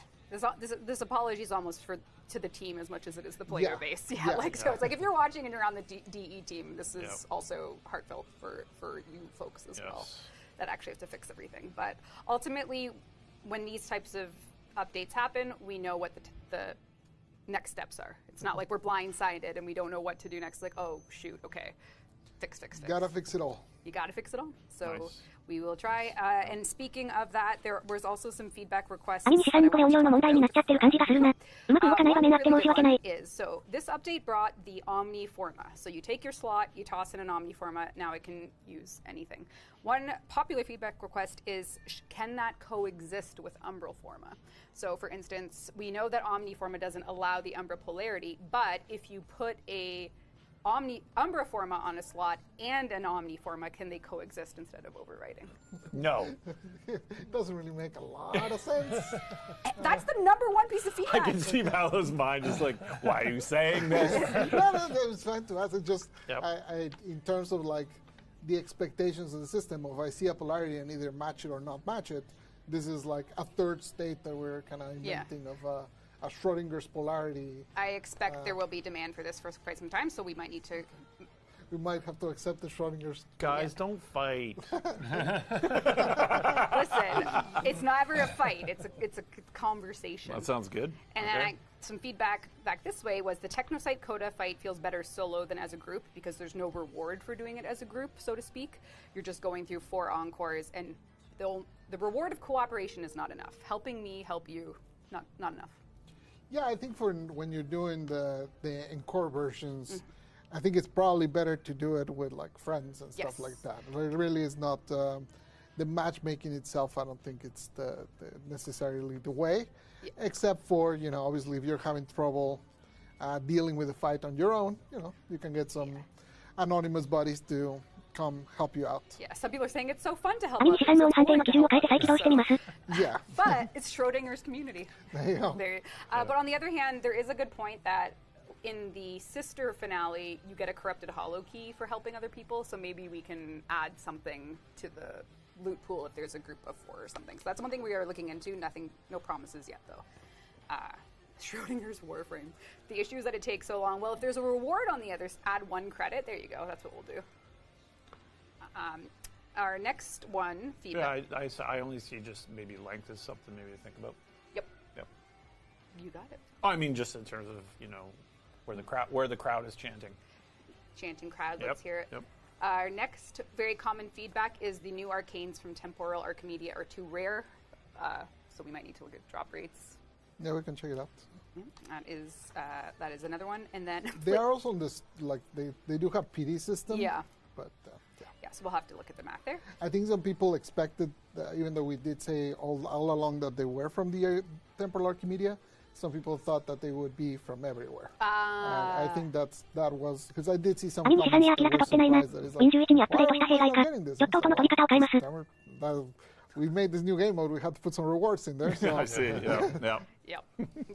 This apology is almost to the team as much as it is the player base. So it's like if you're watching and you're on the DE team, this is also heartfelt for you folks as well that actually have to fix everything. But ultimately, when these types of updates happen, we know what the next steps are. It's not like we're blindsided and we don't know what to do next. Like, oh shoot, okay, fix. Gotta fix it all. You gotta fix it all. So we will try. And speaking of that, there was also some feedback requests. aminisiさん、これ音量の問題になっちゃってる感じがするな。うまく動かない場面あって申し訳ない。So this update brought the Omniforma. So you take your slot, you toss in an Omniforma. Now it can use anything. One popular feedback request is, can that coexist with Umbral Forma? So for instance, we know that Omniforma doesn't allow the Umbra polarity, but if you put a Umbra Forma on a slot and an Omniforma, can they coexist instead of overwriting? No. It doesn't really make a lot of sense. That's the #1 piece of feedback. I can see Paolo's mind just like, why are you saying this? No, it was fine to ask. It just, in terms of like the expectations of the system, if I see a polarity and either match it or not match it, this is like a third state that we're kind of inventing of a Schrodinger's polarity. I expect there will be demand for this for quite some time, so we might need to. We might have to accept the Schrodinger's. Guys, don't fight. Listen, it's never a fight. It's a conversation. That sounds good. And then some feedback back this way was the Technosite Coda fight feels better solo than as a group because there's no reward for doing it as a group, so to speak. You're just going through 4 encores, and the reward of cooperation is not enough. Helping me help you, not enough. Yeah, I think for when you're doing the encore versions, I think it's probably better to do it with like friends and stuff like that. It really is not the matchmaking itself, I don't think it's necessarily the way, except for, obviously if you're having trouble dealing with the fight on your own, you can get some anonymous buddies to come help you out. Yeah, some people are saying it's so fun to help aminisiさんの音判定の基準を変えて再起動してみます。Yeah. But it's Schrodinger's community. There you go. But on the other hand, there is a good point that in the sister finale, you get a corrupted hollow key for helping other people, so maybe we can add something to the loot pool if there's a group of 4 or something. So that's one thing we are looking into. No promises yet, though. Schrodinger's Warframe. The issue is that it takes so long. Well, if there's a reward on the other, add 1 credit. There you go. That's what we'll do. Our next one, feedback. Yeah, I only see just maybe length is something maybe to think about. Yep. Yep. You got it. Oh, I mean, just in terms of where the crowd is chanting. Chanting crowd. Yep. Let's hear it. Yep. Our next very common feedback is the new arcanes from Temporal Archimedia are too rare, so we might need to look at drop rates. Yeah, we can check it out. That is another one, and then They are also on this, like, they do have PD system. Yeah. But yeah, so we'll have to look at the math there. I think some people expected, even though we did say all along that they were from the Temporal Archimedia, some people thought that they would be from everywhere. And I think that was, because I did see some aminisiさんに comments 明ら that か were 取ってないな。 surprised that it's Win11 にアップデート why した are 弊 we 害 not か。 getting this? ちょっと音の取り方を変えます。We made this new game mode, we had to put some rewards in there. So. I see. Yeah. Yep.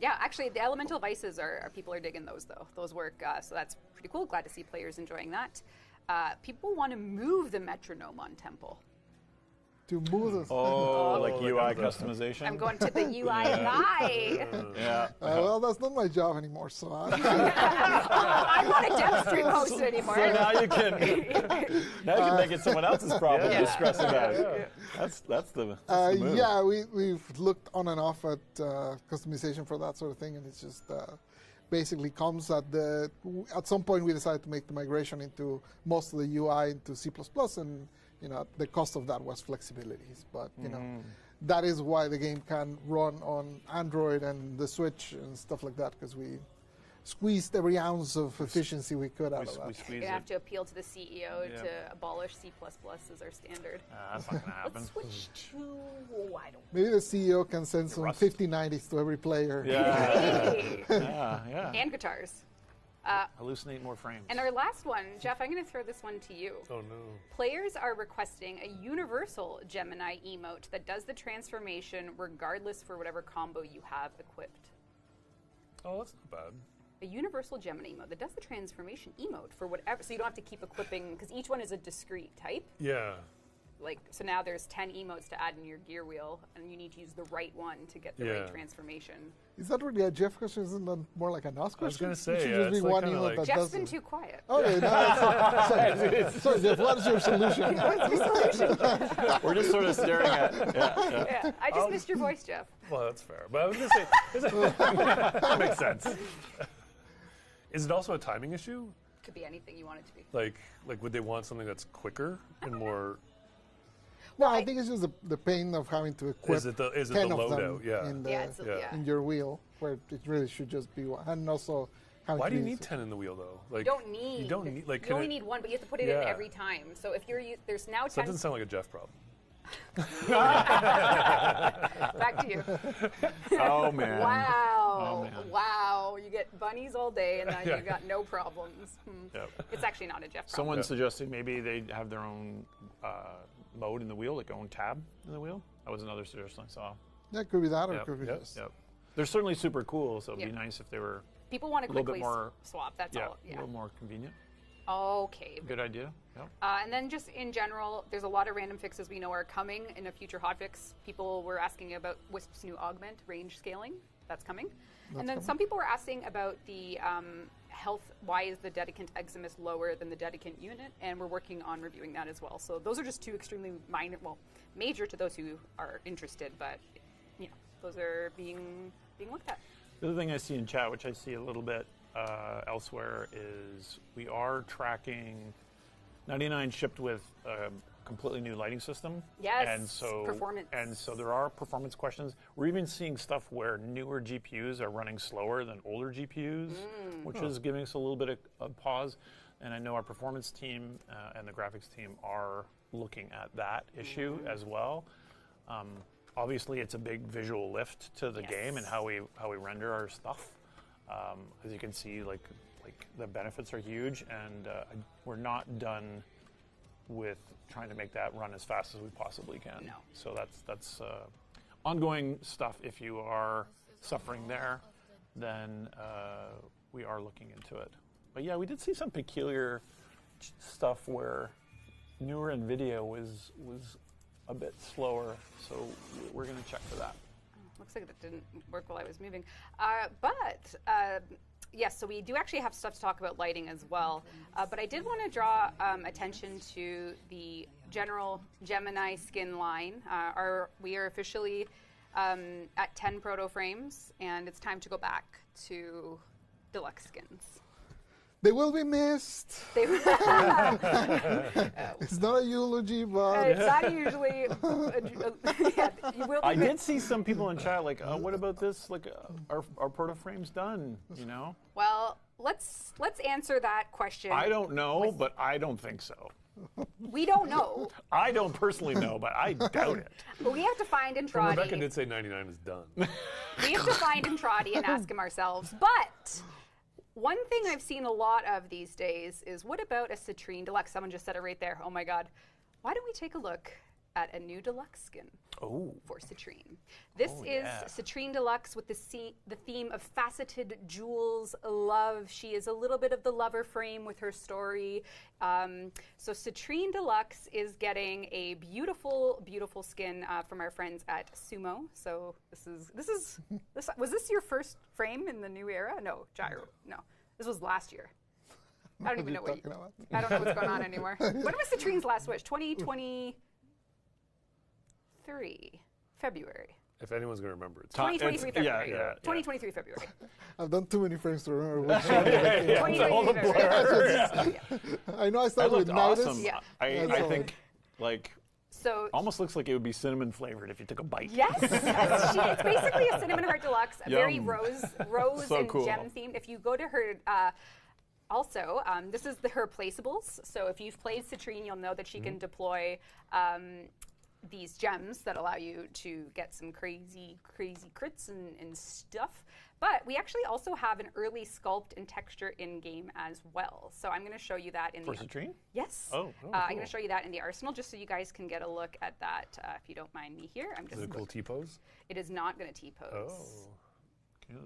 Yeah, actually, the elemental vices people are digging those, though. Those work, so that's pretty cool. Glad to see players enjoying that. People want to move the metronome on Temple. To move this. Like UI customization. I'm going to the UI guy. Yeah. Well, that's not my job anymore, so I'm not a DevStream host anymore. So now you can make it someone else's problem. You're stressing about it. That's the move. Yeah, we've looked on and off at customization for that sort of thing, and it's just basically comes at some point we decided to make the migration into most of the UI into C++, and the cost of that was flexibilities. But that is why the game can run on Android and the Switch and stuff like that, because we squeezed every ounce of efficiency we could out of that. You have to appeal to the CEO to abolish C++ as our standard. That's not going to happen. Let's switch to, I don't Maybe the CEO can send some 5090s to every player. Yeah. And guitars. Hallucinate more frames. And our last one, Jeff, I'm going to throw this one to you. Oh, no. Players are requesting a universal Gemini emote that does the transformation regardless for whatever combo you have equipped. Oh, that's not bad. A universal Gemini emote that does the transformation emote for whatever, so you don't have to keep equipping, because each one is a discrete type. Yeah. So now there's 10 emotes to add in your gear wheel, and you need to use the right one to get the right transformation. Is that really a Jeff question? Isn't that more like a Nos question? I was going to say, it should yeah, just be one emote like that Jeff's does been it. too quiet. Okay, sorry, Jeff, what is your solution? We're just sort of staring at. Yeah, I just missed your voice, Jeff. Well, that's fair. But I was going to say, that makes sense. Is it also a timing issue? Could be anything you want it to be. Like would they want something that's quicker and more? No, I think it's just the pain of having to equip Is it the 10 of them loadout? Yeah. in your wheel, where it really should just be one. And also, why do you need 10 in the wheel though? Like, you don't need. You don't need. Like, you only need one, but you have to put it in every time. So if there's now 10. So that doesn't sound like a Jeff problem. Back to you. Oh man. Wow. Oh, man. Wow. You get bunnies all day and then you got no problems. Yep. It's actually not a Jeff problem. Someone suggested maybe they have their own mode in the wheel, like their own tab in the wheel. That was another suggestion I saw. Yeah, it could be that, or it could be just. Yep. They're certainly super cool, so it'd be nice if they were People want to a little quickly bit more swap. That's all. a little more convenient. Okay. Good idea. Yep. And then just in general, there's a lot of random fixes we know are coming in a future hotfix. People were asking about Wisp's new augment range scaling. That's coming. And then some people were asking about the health. Why is the Dedicant Eximus lower than the Dedicant unit? And we're working on reviewing that as well. So those are just two extremely minor, major to those who are interested, but those are being looked at. The other thing I see in chat, which I see a little bit elsewhere, is we are tracking 99 shipped with a completely new lighting system. Yes, and so performance. And so there are performance questions. We're even seeing stuff where newer GPUs are running slower than older GPUs, which is giving us a little bit of pause. And I know our performance team and the graphics team are looking at that issue as well. Obviously, it's a big visual lift to the game and how we render our stuff. As you can see, like the benefits are huge, and we're not done with trying to make that run as fast as we possibly can. No. So that's ongoing stuff. If you are suffering there, then we are looking into it. But yeah, we did see some peculiar stuff where newer NVIDIA was a bit slower, so we're going to check for that. Looks like that didn't work while I was moving. Yes, so we do actually have stuff to talk about lighting as well. But I did want to draw attention to the general Gemini skin line. We are officially at 10 proto frames, and it's time to go back to deluxe skins. They will be missed. It's not a eulogy, but it's not usually. You will be I did see some people in chat like, "What about this? Like, our proto frame's done?" You know. Well, let's answer that question. I don't know, but I don't think so. We don't know. I don't personally know, but I doubt it. But we have to find Entradi. Rebecca did say 99 is done. We have to find Entradi and ask him ourselves. But one thing I've seen a lot of these days is, what about a Citrine Deluxe? Someone just said it right there. Oh my God. Why don't we take a look at a new deluxe skin for Citrine? This is Citrine Deluxe with the theme of faceted jewels, love. She is a little bit of the lover frame with her story. So Citrine Deluxe is getting a beautiful, beautiful skin from our friends at Sumo. So was this your first frame in the new era? No, Gyro. No, this was last year. I don't even know I don't know what's going on anymore. When was Citrine's last wish? 2023 February. If anyone's going to remember, it's 2023 February. Yeah. 2023 February. I've done too many frames to remember which one. 2023 February. I know I started with Nidus. Awesome. Yeah. I think So almost looks like it would be cinnamon flavored if you took a bite. yes, it's basically a cinnamon heart deluxe, very rose So and cool. gem themed. If you go to her. Also, this is her placeables. So if you've played Citrine, you'll know that she can deploy these gems that allow you to get some crazy crits and stuff. But we actually also have an early sculpt and texture in game as well. So I'm going to show you that in For Citrine? Yes. Oh, I'm going to show you that in the arsenal, just so you guys can get a look at that. If you don't mind me here, I'm just. Is it a cool T-pose? It is not going to T-pose. Oh. You're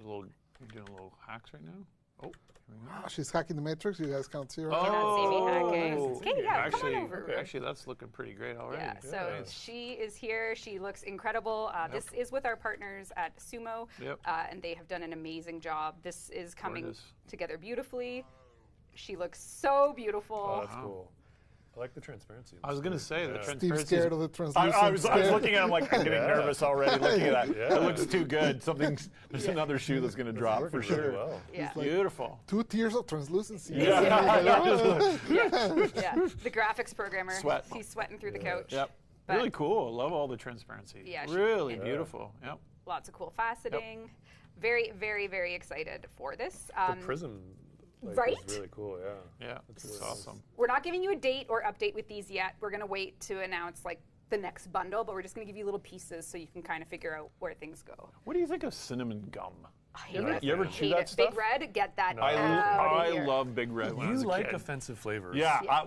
doing a little hacks right now? Oh, here we go. Oh, she's hacking the Matrix. You guys can't see her. Cannot see me hacking. Oh, Okay, yeah, come on over. Actually, that's looking pretty great already. Yeah, so she is here. She looks incredible. This is with our partners at Sumo, and they have done an amazing job. This is coming together beautifully. She looks so beautiful. Oh, that's cool. I like the transparency. I was going to say the transparency. Steve's scared of the translucent. I was looking at him like, I'm getting nervous already looking at that. It looks too good. There's another shoe that's going to drop for sure. Really well. Yeah. like Beautiful. 2 tiers of translucency. Yeah. The graphics programmer. Sweat. He's sweating through the couch. Yep. But really cool. Love all the transparency. Yeah, really beautiful. Yep. lots of cool faceting. Very, very, very excited for this. The prism. Right? Is really cool, yeah. Yeah, it's awesome. We're not giving you a date or update with these yet. We're going to wait to announce like the next bundle, but we're just going to give you little pieces so you can kind of figure out where things go. What do you think of cinnamon gum? You ever chew that stuff? Big Red, get that No. out of I here. love Big Red when I was You a like kid. offensive flavors. Yeah, I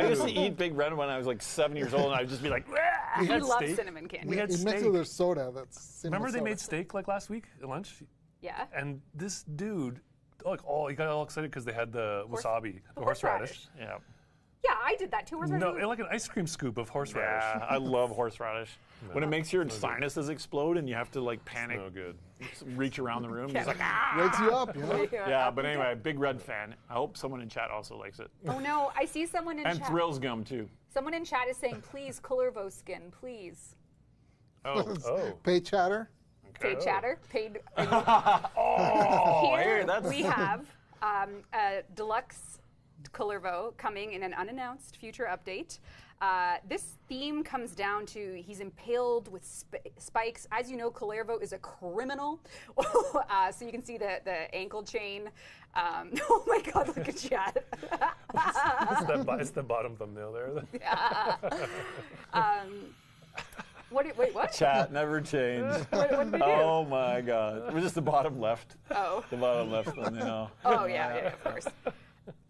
used to eat Big Red when I was like 7 years old, and I would just be like, "Wah!" He had loves steak. cinnamon candy. We had It makes steak. with their soda. That's cinnamon Remember they soda. made steak like last week at lunch? Yeah. And this dude, he got all excited because they had the wasabi, the horseradish. Yeah. Yeah, I did that too. No, like an ice cream scoop of horseradish. Yeah, I love horseradish. When it makes your sinuses explode and you have to like panic, No good. reach around the room. It's like, Wakes you up, you know? yeah, but anyway, Big Red fan. I hope someone in chat also likes it. Oh no, I see someone in And chat. Thrills gum too. Someone in chat is saying, please, Colorvo skin, please. Oh. Pay chatter. Paid chatter, paid. Oh, Here that's we have a deluxe Colorvo coming in an unannounced future update. This theme comes down to he's impaled with spikes. As you know, Kullervo is a criminal. So you can see the ankle chain. Oh my God, look at chat. It's the bottom thumbnail there. Wait, what? Chat never changed. What did we do? Oh my God. We're just the bottom left. Oh. The bottom left thumbnail. Oh, yeah, of course.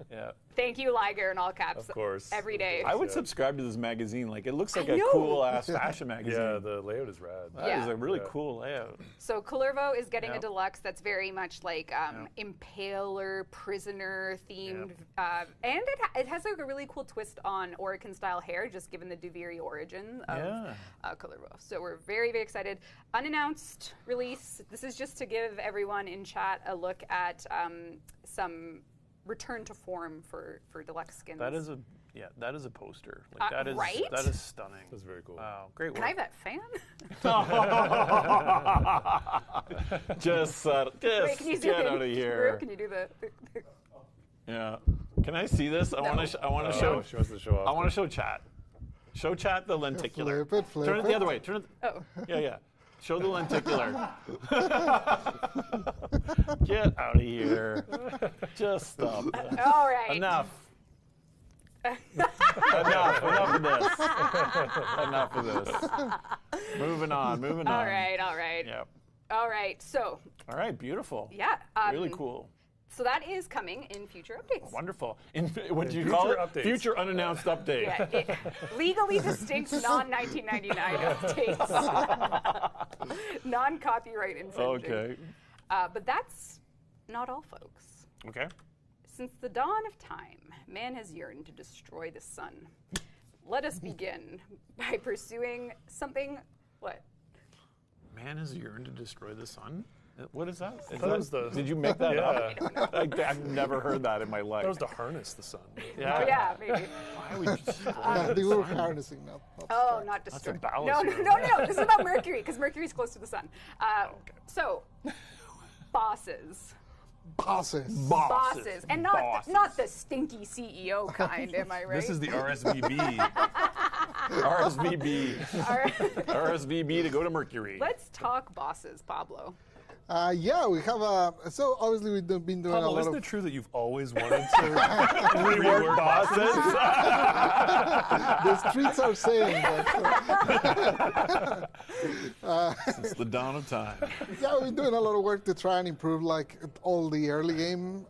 Yeah. Thank you, Liger, in all caps. Of course. Every day. I would subscribe to this magazine. Like, it looks like I a know. cool-ass fashion magazine. Yeah, the layout is rad. That is a really cool layout. So Kullervo is getting a deluxe that's very much like impaler, prisoner themed. And it has like a really cool twist on Orican-style hair, just given the Duviri origin of Kullervo. So we're very, very excited. Unannounced release. This is just to give everyone in chat a look at some return to form for deluxe skins. That is a poster. Like that is stunning. That's very cool. Wow, great work. Can I have that fan? Just Wait, can you get out of here. Can you do the Yeah. Can I see this? I want to show. She wants to show off. I want to show chat. Show chat the lenticular. Flip Turn it the other way. Turn it. Oh. Yeah. Show the lenticular. Get out of here. Just stop. All right. Enough. Enough of this. Enough of this. Moving on. All right. Yep. All right. So. All right. Beautiful. Yeah. Really cool. So that is coming in future updates. Wonderful. What do you call it? Updates. Future unannounced update. Yeah, legally distinct non-1999 updates. Non-copyright infringing. Okay. But that's not all, folks. Okay. Since the dawn of time, man has yearned to destroy the sun. Let us begin by pursuing something, what? Man has yearned to destroy the sun? What is that? Did you make that up? I've never heard that in my life. That was to harness the sun. Yeah. Oh, yeah, maybe. Why would you They were harnessing now. Not destroy. That's a ballast. No. This is about Mercury, because Mercury's close to the sun. So, bosses. Bosses. And not the stinky CEO kind, am I right? This is the RSVB. RSVB to go to Mercury. Let's talk bosses, Pablo. Yeah, we have so obviously we've been doing Pablo, a lot isn't of. it true that you've always wanted to rework bosses? The streets are saying that. Since the dawn of time. Yeah, we've been doing a lot of work to try and improve like all the early game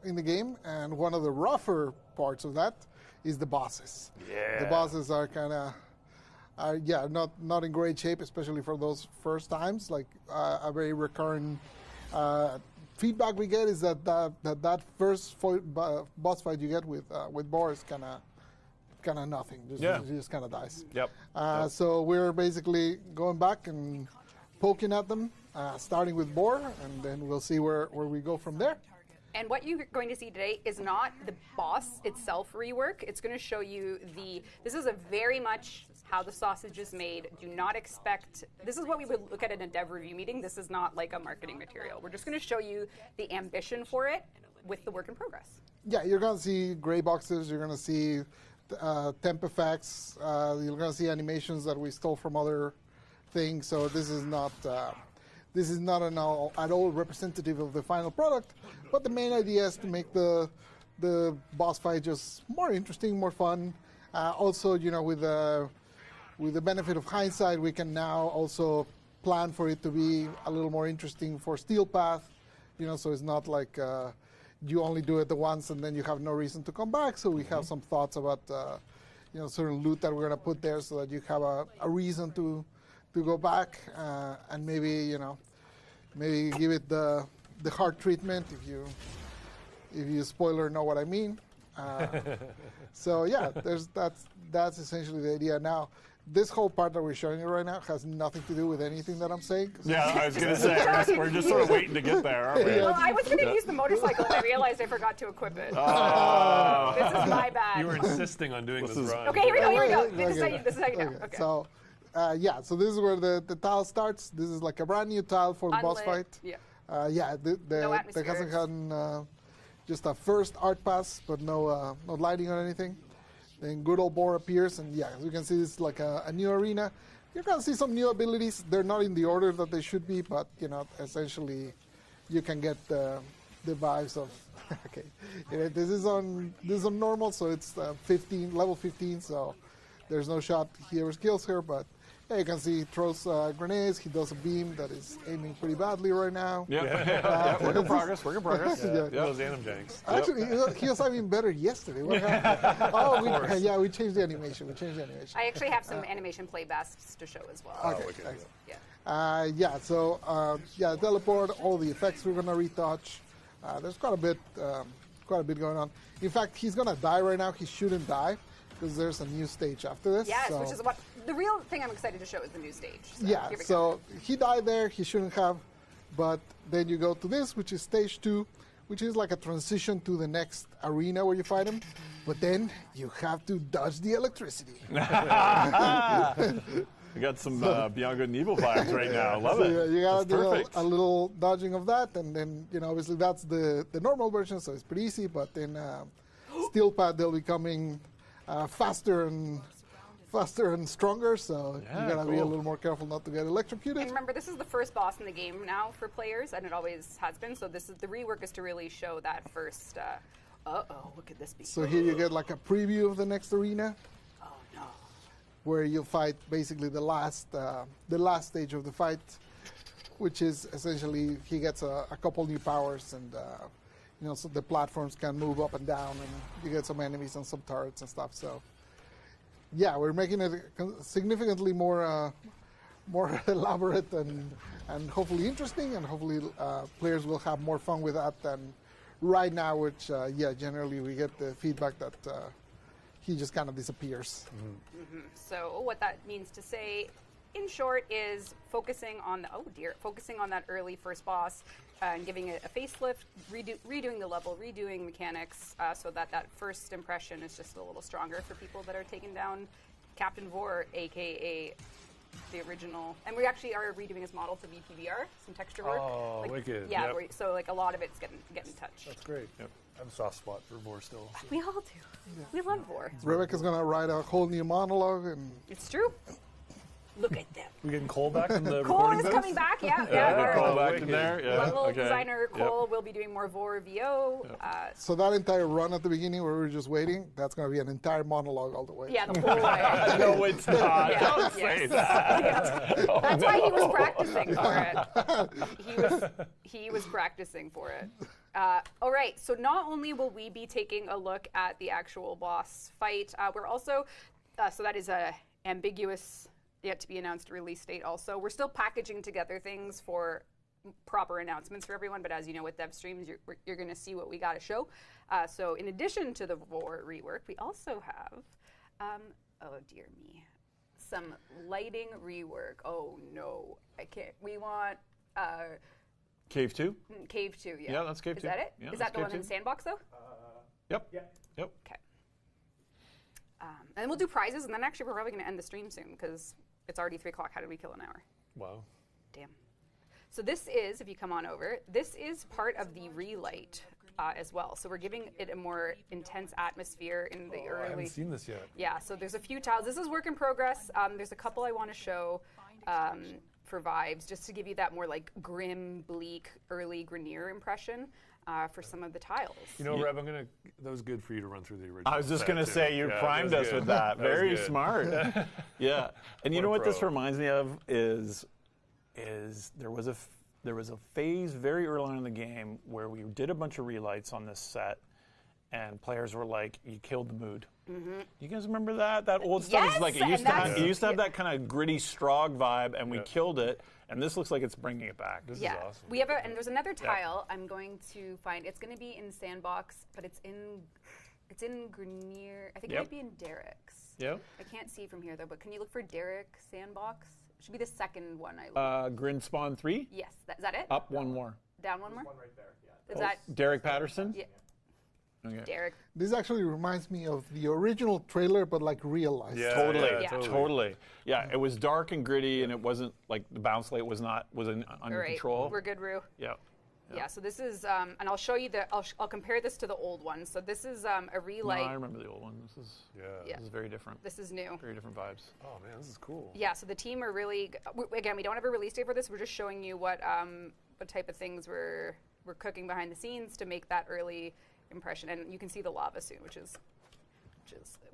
in the game, and one of the rougher parts of that is the bosses. Yeah. The bosses are kind of. Not in great shape, especially for those first times. Like a very recurrent feedback we get is that first boss fight you get with Boar is kind of nothing. Just kind of dies. Yep. So we're basically going back and poking at them, starting with Boar, and then we'll see where we go from there. And what you're going to see today is not the boss itself rework. It's going to show you this is a very much how the sausage is made. Do not expect, this is what we would look at in a dev review meeting. This is not like a marketing material. We're just going to show you the ambition for it with the work in progress. Yeah, you're going to see gray boxes. You're going to see temp effects. You're going to see animations that we stole from other things. So this is not at all representative of the final product. But the main idea is to make the boss fight just more interesting, more fun. Also, with the benefit of hindsight, we can now also plan for it to be a little more interesting for Steel Path. So it's not like you only do it the once and then you have no reason to come back. So we have some thoughts about certain loot that we're going to put there so that you have a reason to go back and maybe give it the hard treatment if you spoiler know what I mean. So yeah, that's essentially the idea. Now, this whole part that we're showing you right now has nothing to do with anything that I'm saying. Yeah, I was going to say, we're just sort of waiting to get there, aren't we? Well, I was going to use the motorcycle and I realized I forgot to equip it. This is my bad. You were insisting on doing this run. Okay, here we go. This is how you know. Okay. So, so this is where the tile starts. This is like a brand new tile for the boss fight. Yeah. The hasn't gotten just a first art pass, but no lighting or anything. then good old Boar appears, and yeah, as you can see, it's like a new arena. You're going to see some new abilities. They're not in the order that they should be, but, you know, essentially you can get the vibes of, okay, this is on normal, so it's level 15, so there's no shot he ever kills her, but yeah, you can see he throws grenades, he does a beam that is aiming pretty badly right now. Yeah, work in progress, work in progress. Those anim janks. Actually, he was aiming better yesterday. What happened? Oh, we changed the animation. I actually have some animation playbasts to show as well. Okay, yeah. So teleport, all the effects we're gonna retouch. There's quite a bit going on. In fact, he's gonna die right now. He shouldn't die because there's a new stage after this. Yes, so. which is what the real thing I'm excited to show is the new stage. So yeah, so he died there. He shouldn't have, but then you go to this, which is stage 2, which is like a transition to the next arena where you fight him. But then you have to dodge the electricity. We got some Beyond Good and Evil vibes right now. Love it. Yeah, you gotta that's do a little dodging of that, and then obviously that's the normal version, so it's pretty easy. But then Steel Pad, they'll be coming faster and stronger, so you gotta be a little more careful not to get electrocuted. And remember, this is the first boss in the game now for players, and it always has been. So the rework is to really show that first. What could this be? So here you get like a preview of the next arena. Oh no. Where you'll fight basically the last stage of the fight, which is essentially he gets a couple new powers, and so the platforms can move up and down, and you get some enemies and some turrets and stuff. So yeah, we're making it significantly more elaborate and hopefully interesting, and hopefully players will have more fun with that than right now, which generally we get the feedback that he just kind of disappears. So what that means to say, in short, is focusing on that early first boss and giving it a facelift, redoing the level, redoing mechanics, so that first impression is just a little stronger for people that are taking down Captain Vor, aka the original. And we actually are redoing his model to VPVR, some texture work. Oh, wicked. Yeah, so like a lot of it's getting touched. That's great. Yep. I have a soft spot for Vor still. So. We all do. Yeah. We love Vor. Rebecca's gonna write a whole new monologue, and it's true. Look at them. We getting Cole back in the Cole recording is booth? coming back, yeah. Cole back in there. Yeah. Level designer Cole will be doing more Vor VO. So that entire run at the beginning where we were just waiting, that's going to be an entire monologue all the way. Yeah, the whole way. No, it's not. Don't say that. That's why he was practicing for it. He was practicing for it. All right, so not only will we be taking a look at the actual boss fight, we're also, so that is a ambiguous, yet to be announced release date also. We're still packaging together things for proper announcements for everyone, but as you know with DevStreams, you're going to see what we got to show. So in addition to the Vor rework, we also have, oh dear me, some lighting rework. Oh no, I can't. We want Cave 2? Cave 2, yeah. Yeah, that's Cave 2. Is that it? Yeah, is that the one in the sandbox though? Yep. Okay. And we'll do prizes, and then actually we're probably going to end the stream soon because it's already 3 o'clock. How did we kill an hour? Wow. Damn. So this is, if you come on over, this is part of the relight as well. So we're giving it a more intense atmosphere in the early. I haven't seen this yet. Yeah, so there's a few tiles. This is work in progress. There's a couple I want to show for vibes, just to give you that more like grim, bleak, early Grenier impression. For some of the tiles. You know, Reb, that was good for you to run through the original. I was just going to say, you primed us with that. Very smart. Yeah. And you know what this reminds me of is there was a phase very early on in the game where we did a bunch of relights on this set, and players were like, you killed the mood. You guys remember that? That old stuff is like, it used to have that kind of gritty Strogg vibe, and we killed it. And this looks like it's bringing it back. This is awesome. We have and there's another tile I'm going to find. It's going to be in Sandbox, but it's in Grenier. I think it might be in Derek's. Yep. I can't see from here though, but can you look for Derek Sandbox? It should be the second one I look. Grin Spawn 3? Yes. Is that it? Up one more. Down one more? One right there, yeah. Is that Derek Patterson? Yeah. Okay. Derek. This actually reminds me of the original trailer, but like realized. Yeah, totally. Yeah, it was dark and gritty, and it wasn't like the bounce rate was under control. We're good, Rue. Yeah. Yeah, so this is, and I'll show you I'll compare this to the old one. So this is a relight. No, I remember the old one. This is this is very different. This is new. Very different vibes. Oh man, this is cool. Yeah, so the team are really, again, we don't have a release date for this. We're just showing you what type of things we're cooking behind the scenes to make that early impression. And you can see the lava soon, which is.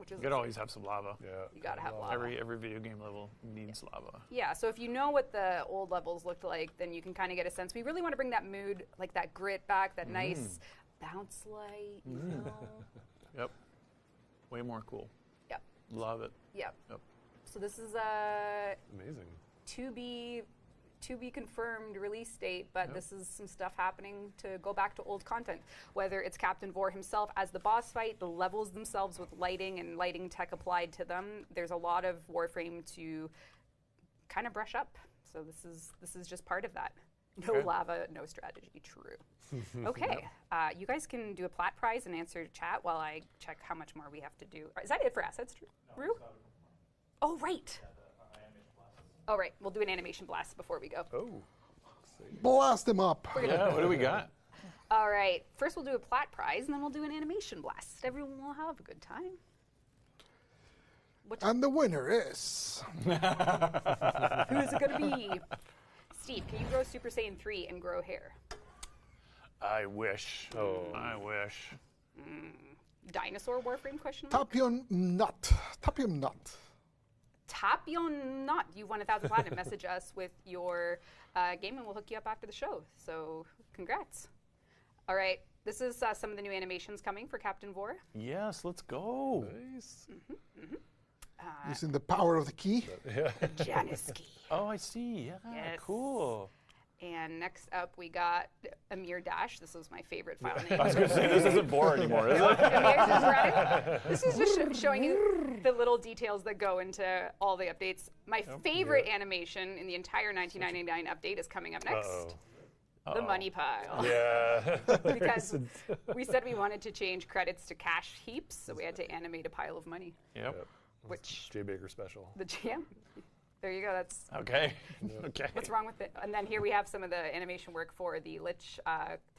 You could always have some lava. Yeah. You gotta have lava. Every video game level needs lava. Yeah, so if you know what the old levels looked like, then you can kind of get a sense. We really want to bring that mood, like that grit back, that nice bounce light, you know? Yep. Way more cool. Yep. Love it. Yep. So this is amazing. To be confirmed release date, but this is some stuff happening to go back to old content. Whether it's Captain Vor himself as the boss fight, the levels themselves with lighting and lighting tech applied to them, there's a lot of Warframe to kind of brush up. So this is just part of that. No lava, no strategy. True. Okay, you guys can do a plat prize and answer chat while I check how much more we have to do. Is that it for assets, Rue? Oh, right. All right, we'll do an animation blast before we go. Oh. Blast him up. Yeah, what do we got? All right, first we'll do a plat prize, and then we'll do an animation blast. Everyone will have a good time. And the winner is... Who is it going to be? Steve, can you grow Super Saiyan 3 and grow hair? I wish. Oh. I wish. Dinosaur Warframe question mark? Tapion nut. Tapion nut. Tapion Not. You've won 1,000 platinum. Message us with your game and we'll hook you up after the show. So congrats. All right. This is some of the new animations coming for Captain Vor. Yes, let's go. Nice. Using the power of the key. The Janus key. Oh, I see. Yeah, Yes. cool. And next up, we got Amir Dash. This was my favorite file I name. was going to say, this isn't Vor anymore, is it? Amir's just running. This is just showing you the little details that go into all the updates. My favorite animation in the entire 1999 update is coming up next. The money pile. Yeah. Because we said we wanted to change credits to cash heaps, so we had to animate a pile of money. Yep. Which Jay Baker special. the jam. There you go. That's Okay. Okay. what's wrong with it. And then here we have some of the animation work for the Lich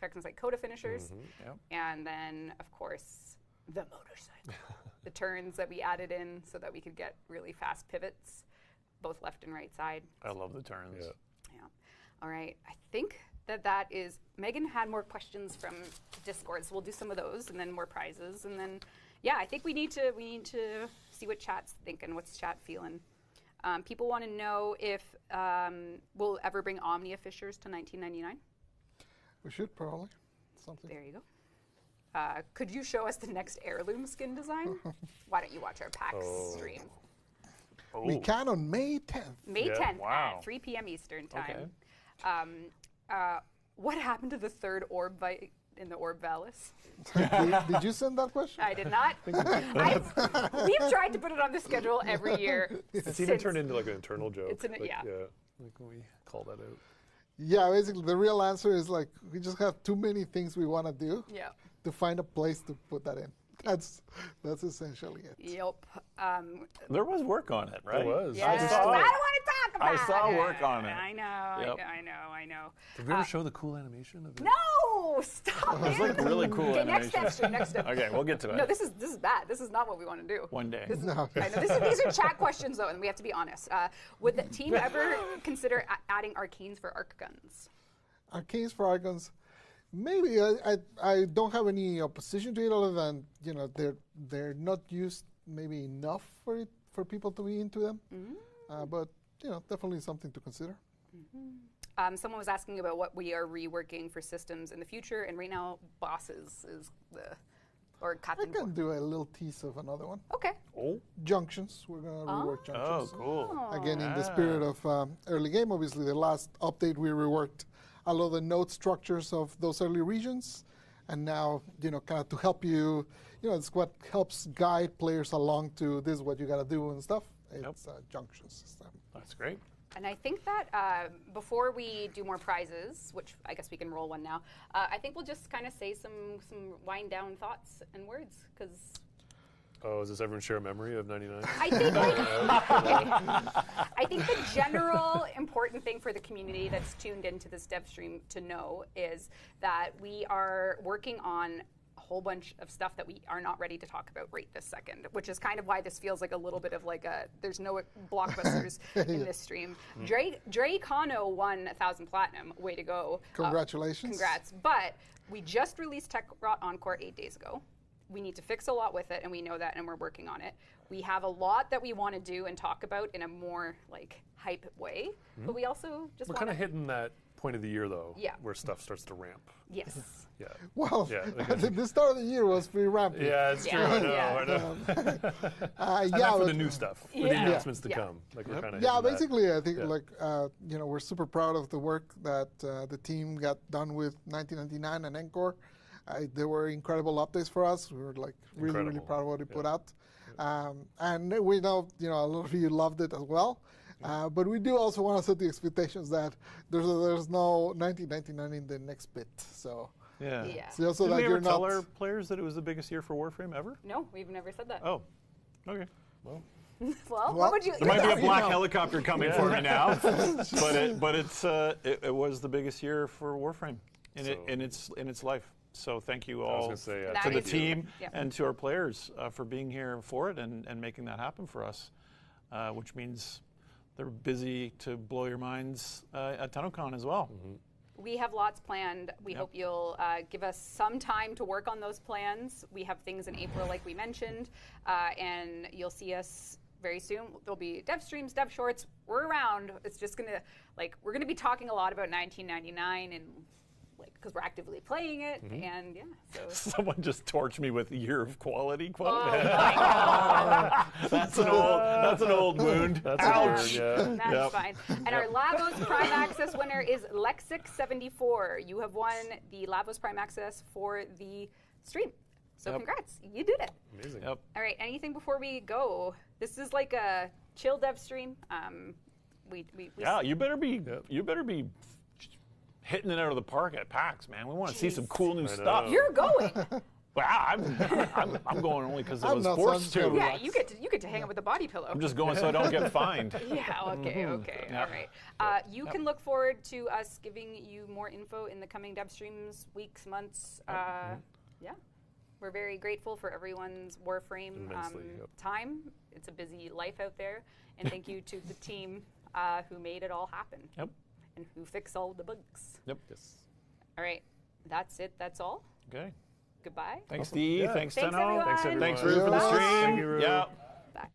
Texans like Coda finishers, Yep. and then of course the motorcycle, the turns that we added in so that we could get really fast pivots, both left and right side. I love the turns. Yeah. Yeah. All right. I think that is. Megan had more questions from Discord, so we'll do some of those, and then more prizes, and then yeah, I think we need to see what chat's thinking. What's chat feeling? People want to know if we'll ever bring Omnia Fishers to 1999. We should probably. Something. There you go. Could you show us the next heirloom skin design? Why don't you watch our PAX stream? Oh. We can on May 10th. May Yeah. 10th Wow. at 3 p.m. Eastern Okay. time. What happened to the third orb in the Orb Valis? Did you send that question? I did not. We've tried to put it on the schedule every year. It's even turned into like an internal joke. It's an- like, yeah. Like when we call that out. Yeah, basically the real answer is like we just have too many things we want to do Yeah. to find a place to put that in. That's essentially it. Yep. There was work on it, right? There was. Yes. I I don't saw want it. to talk about I saw it. work on it. I know. Yep. I know. Did we ever show the cool animation of it? No, stop It was like really cool Okay, next animation. step. Next step. Okay, we'll get to it. No, this is bad. This is not what we want to do. One day. No. I know. These are chat questions though, and we have to be honest. Would the team ever consider adding arcanes for arc guns? Arcanes for Argons, maybe. I don't have any opposition to it other than they're not used maybe enough for people to be into them. But definitely something to consider. Someone was asking about what we are reworking for systems in the future, and right now, bosses is or I Captain. can do a little tease of another one. Okay. Junctions. We're gonna rework Oh, junctions. cool. Again, in the spirit of early game, obviously the last update we reworked a lot of the node structures of those early regions, and now kind of to help you, it's what helps guide players along to this is what you got to do and stuff. It's a junction system. That's great. And I think that before we do more prizes, which I guess we can roll one now, I think we'll just kind of say some wind down thoughts and words because Oh, does everyone share a memory of 99? I think, I think the general important thing for the community that's tuned into this dev stream to know is that we are working on a whole bunch of stuff that we are not ready to talk about right this second, which is kind of why this feels like a little bit of like a, there's no blockbusters in this stream. Dre Kano won 1,000 Platinum, way to go. Congratulations. Congrats. But we just released Tech Rot Encore 8 days ago. We need to fix a lot with it, and we know that, and we're working on it. We have a lot that we want to do and talk about in a more like hype way, but we also just We're kind of hitting that point of the year, though, where stuff starts to ramp. Yes. Yeah. Well, Yeah, the start of the year was pretty rampant. Yeah, it's true. I know. Yeah, for the new stuff, for the announcements to come. Like we're kind of basically, I think like you know, we're super proud of the work that the team got done with 1999 and Encore. They were incredible updates for us. We were like really proud of what we put out, and we know a lot of you loved it as well. But we do also want to set the expectations that there's no 1999 in the next bit. So so Did that we you're ever tell not. our players that it was the biggest year for Warframe ever? No, we've never said that. Oh, okay. Well, what would you? There might be a black helicopter coming for me now, but it was the biggest year for Warframe in its life. So thank you all to the team and to our players for being here for it and making that happen for us, which means they're busy to blow your minds at TennoCon as well. We have lots planned. We hope you'll give us some time to work on those plans. We have things in April, like we mentioned, and you'll see us very soon. There'll be dev streams, dev shorts. We're around. It's just gonna we're gonna be talking a lot about 1999 and because we're actively playing it, and Someone just torched me with year of quality quote. Oh my God. That's an old wound. Ouch. That's fine. And our Lavos Prime Access winner is Lexic74. You have won the Lavos Prime Access for the stream. So congrats, you did it. Amazing. All right, anything before we go? This is like a chill dev stream. You better be hitting it out of the park at PAX, man. We want to see some cool new stuff. You're going. Well, I'm going only because I was forced to. Yeah, you get to hang out with the body pillow. I'm just going so I don't get fined. Okay. All right. You can look forward to us giving you more info in the coming dev streams, weeks, months. We're very grateful for everyone's Warframe time. It's a busy life out there, and thank you to the team who made it all happen. And who fix all the bugs. Yes. All right. That's it. That's all. Okay. Goodbye. Thanks, Dee. Thanks, Tenno. Everyone. Thanks, everyone. Thanks, Rue, for the stream. Thank you, Rue. Yeah. Bye.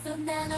そんなの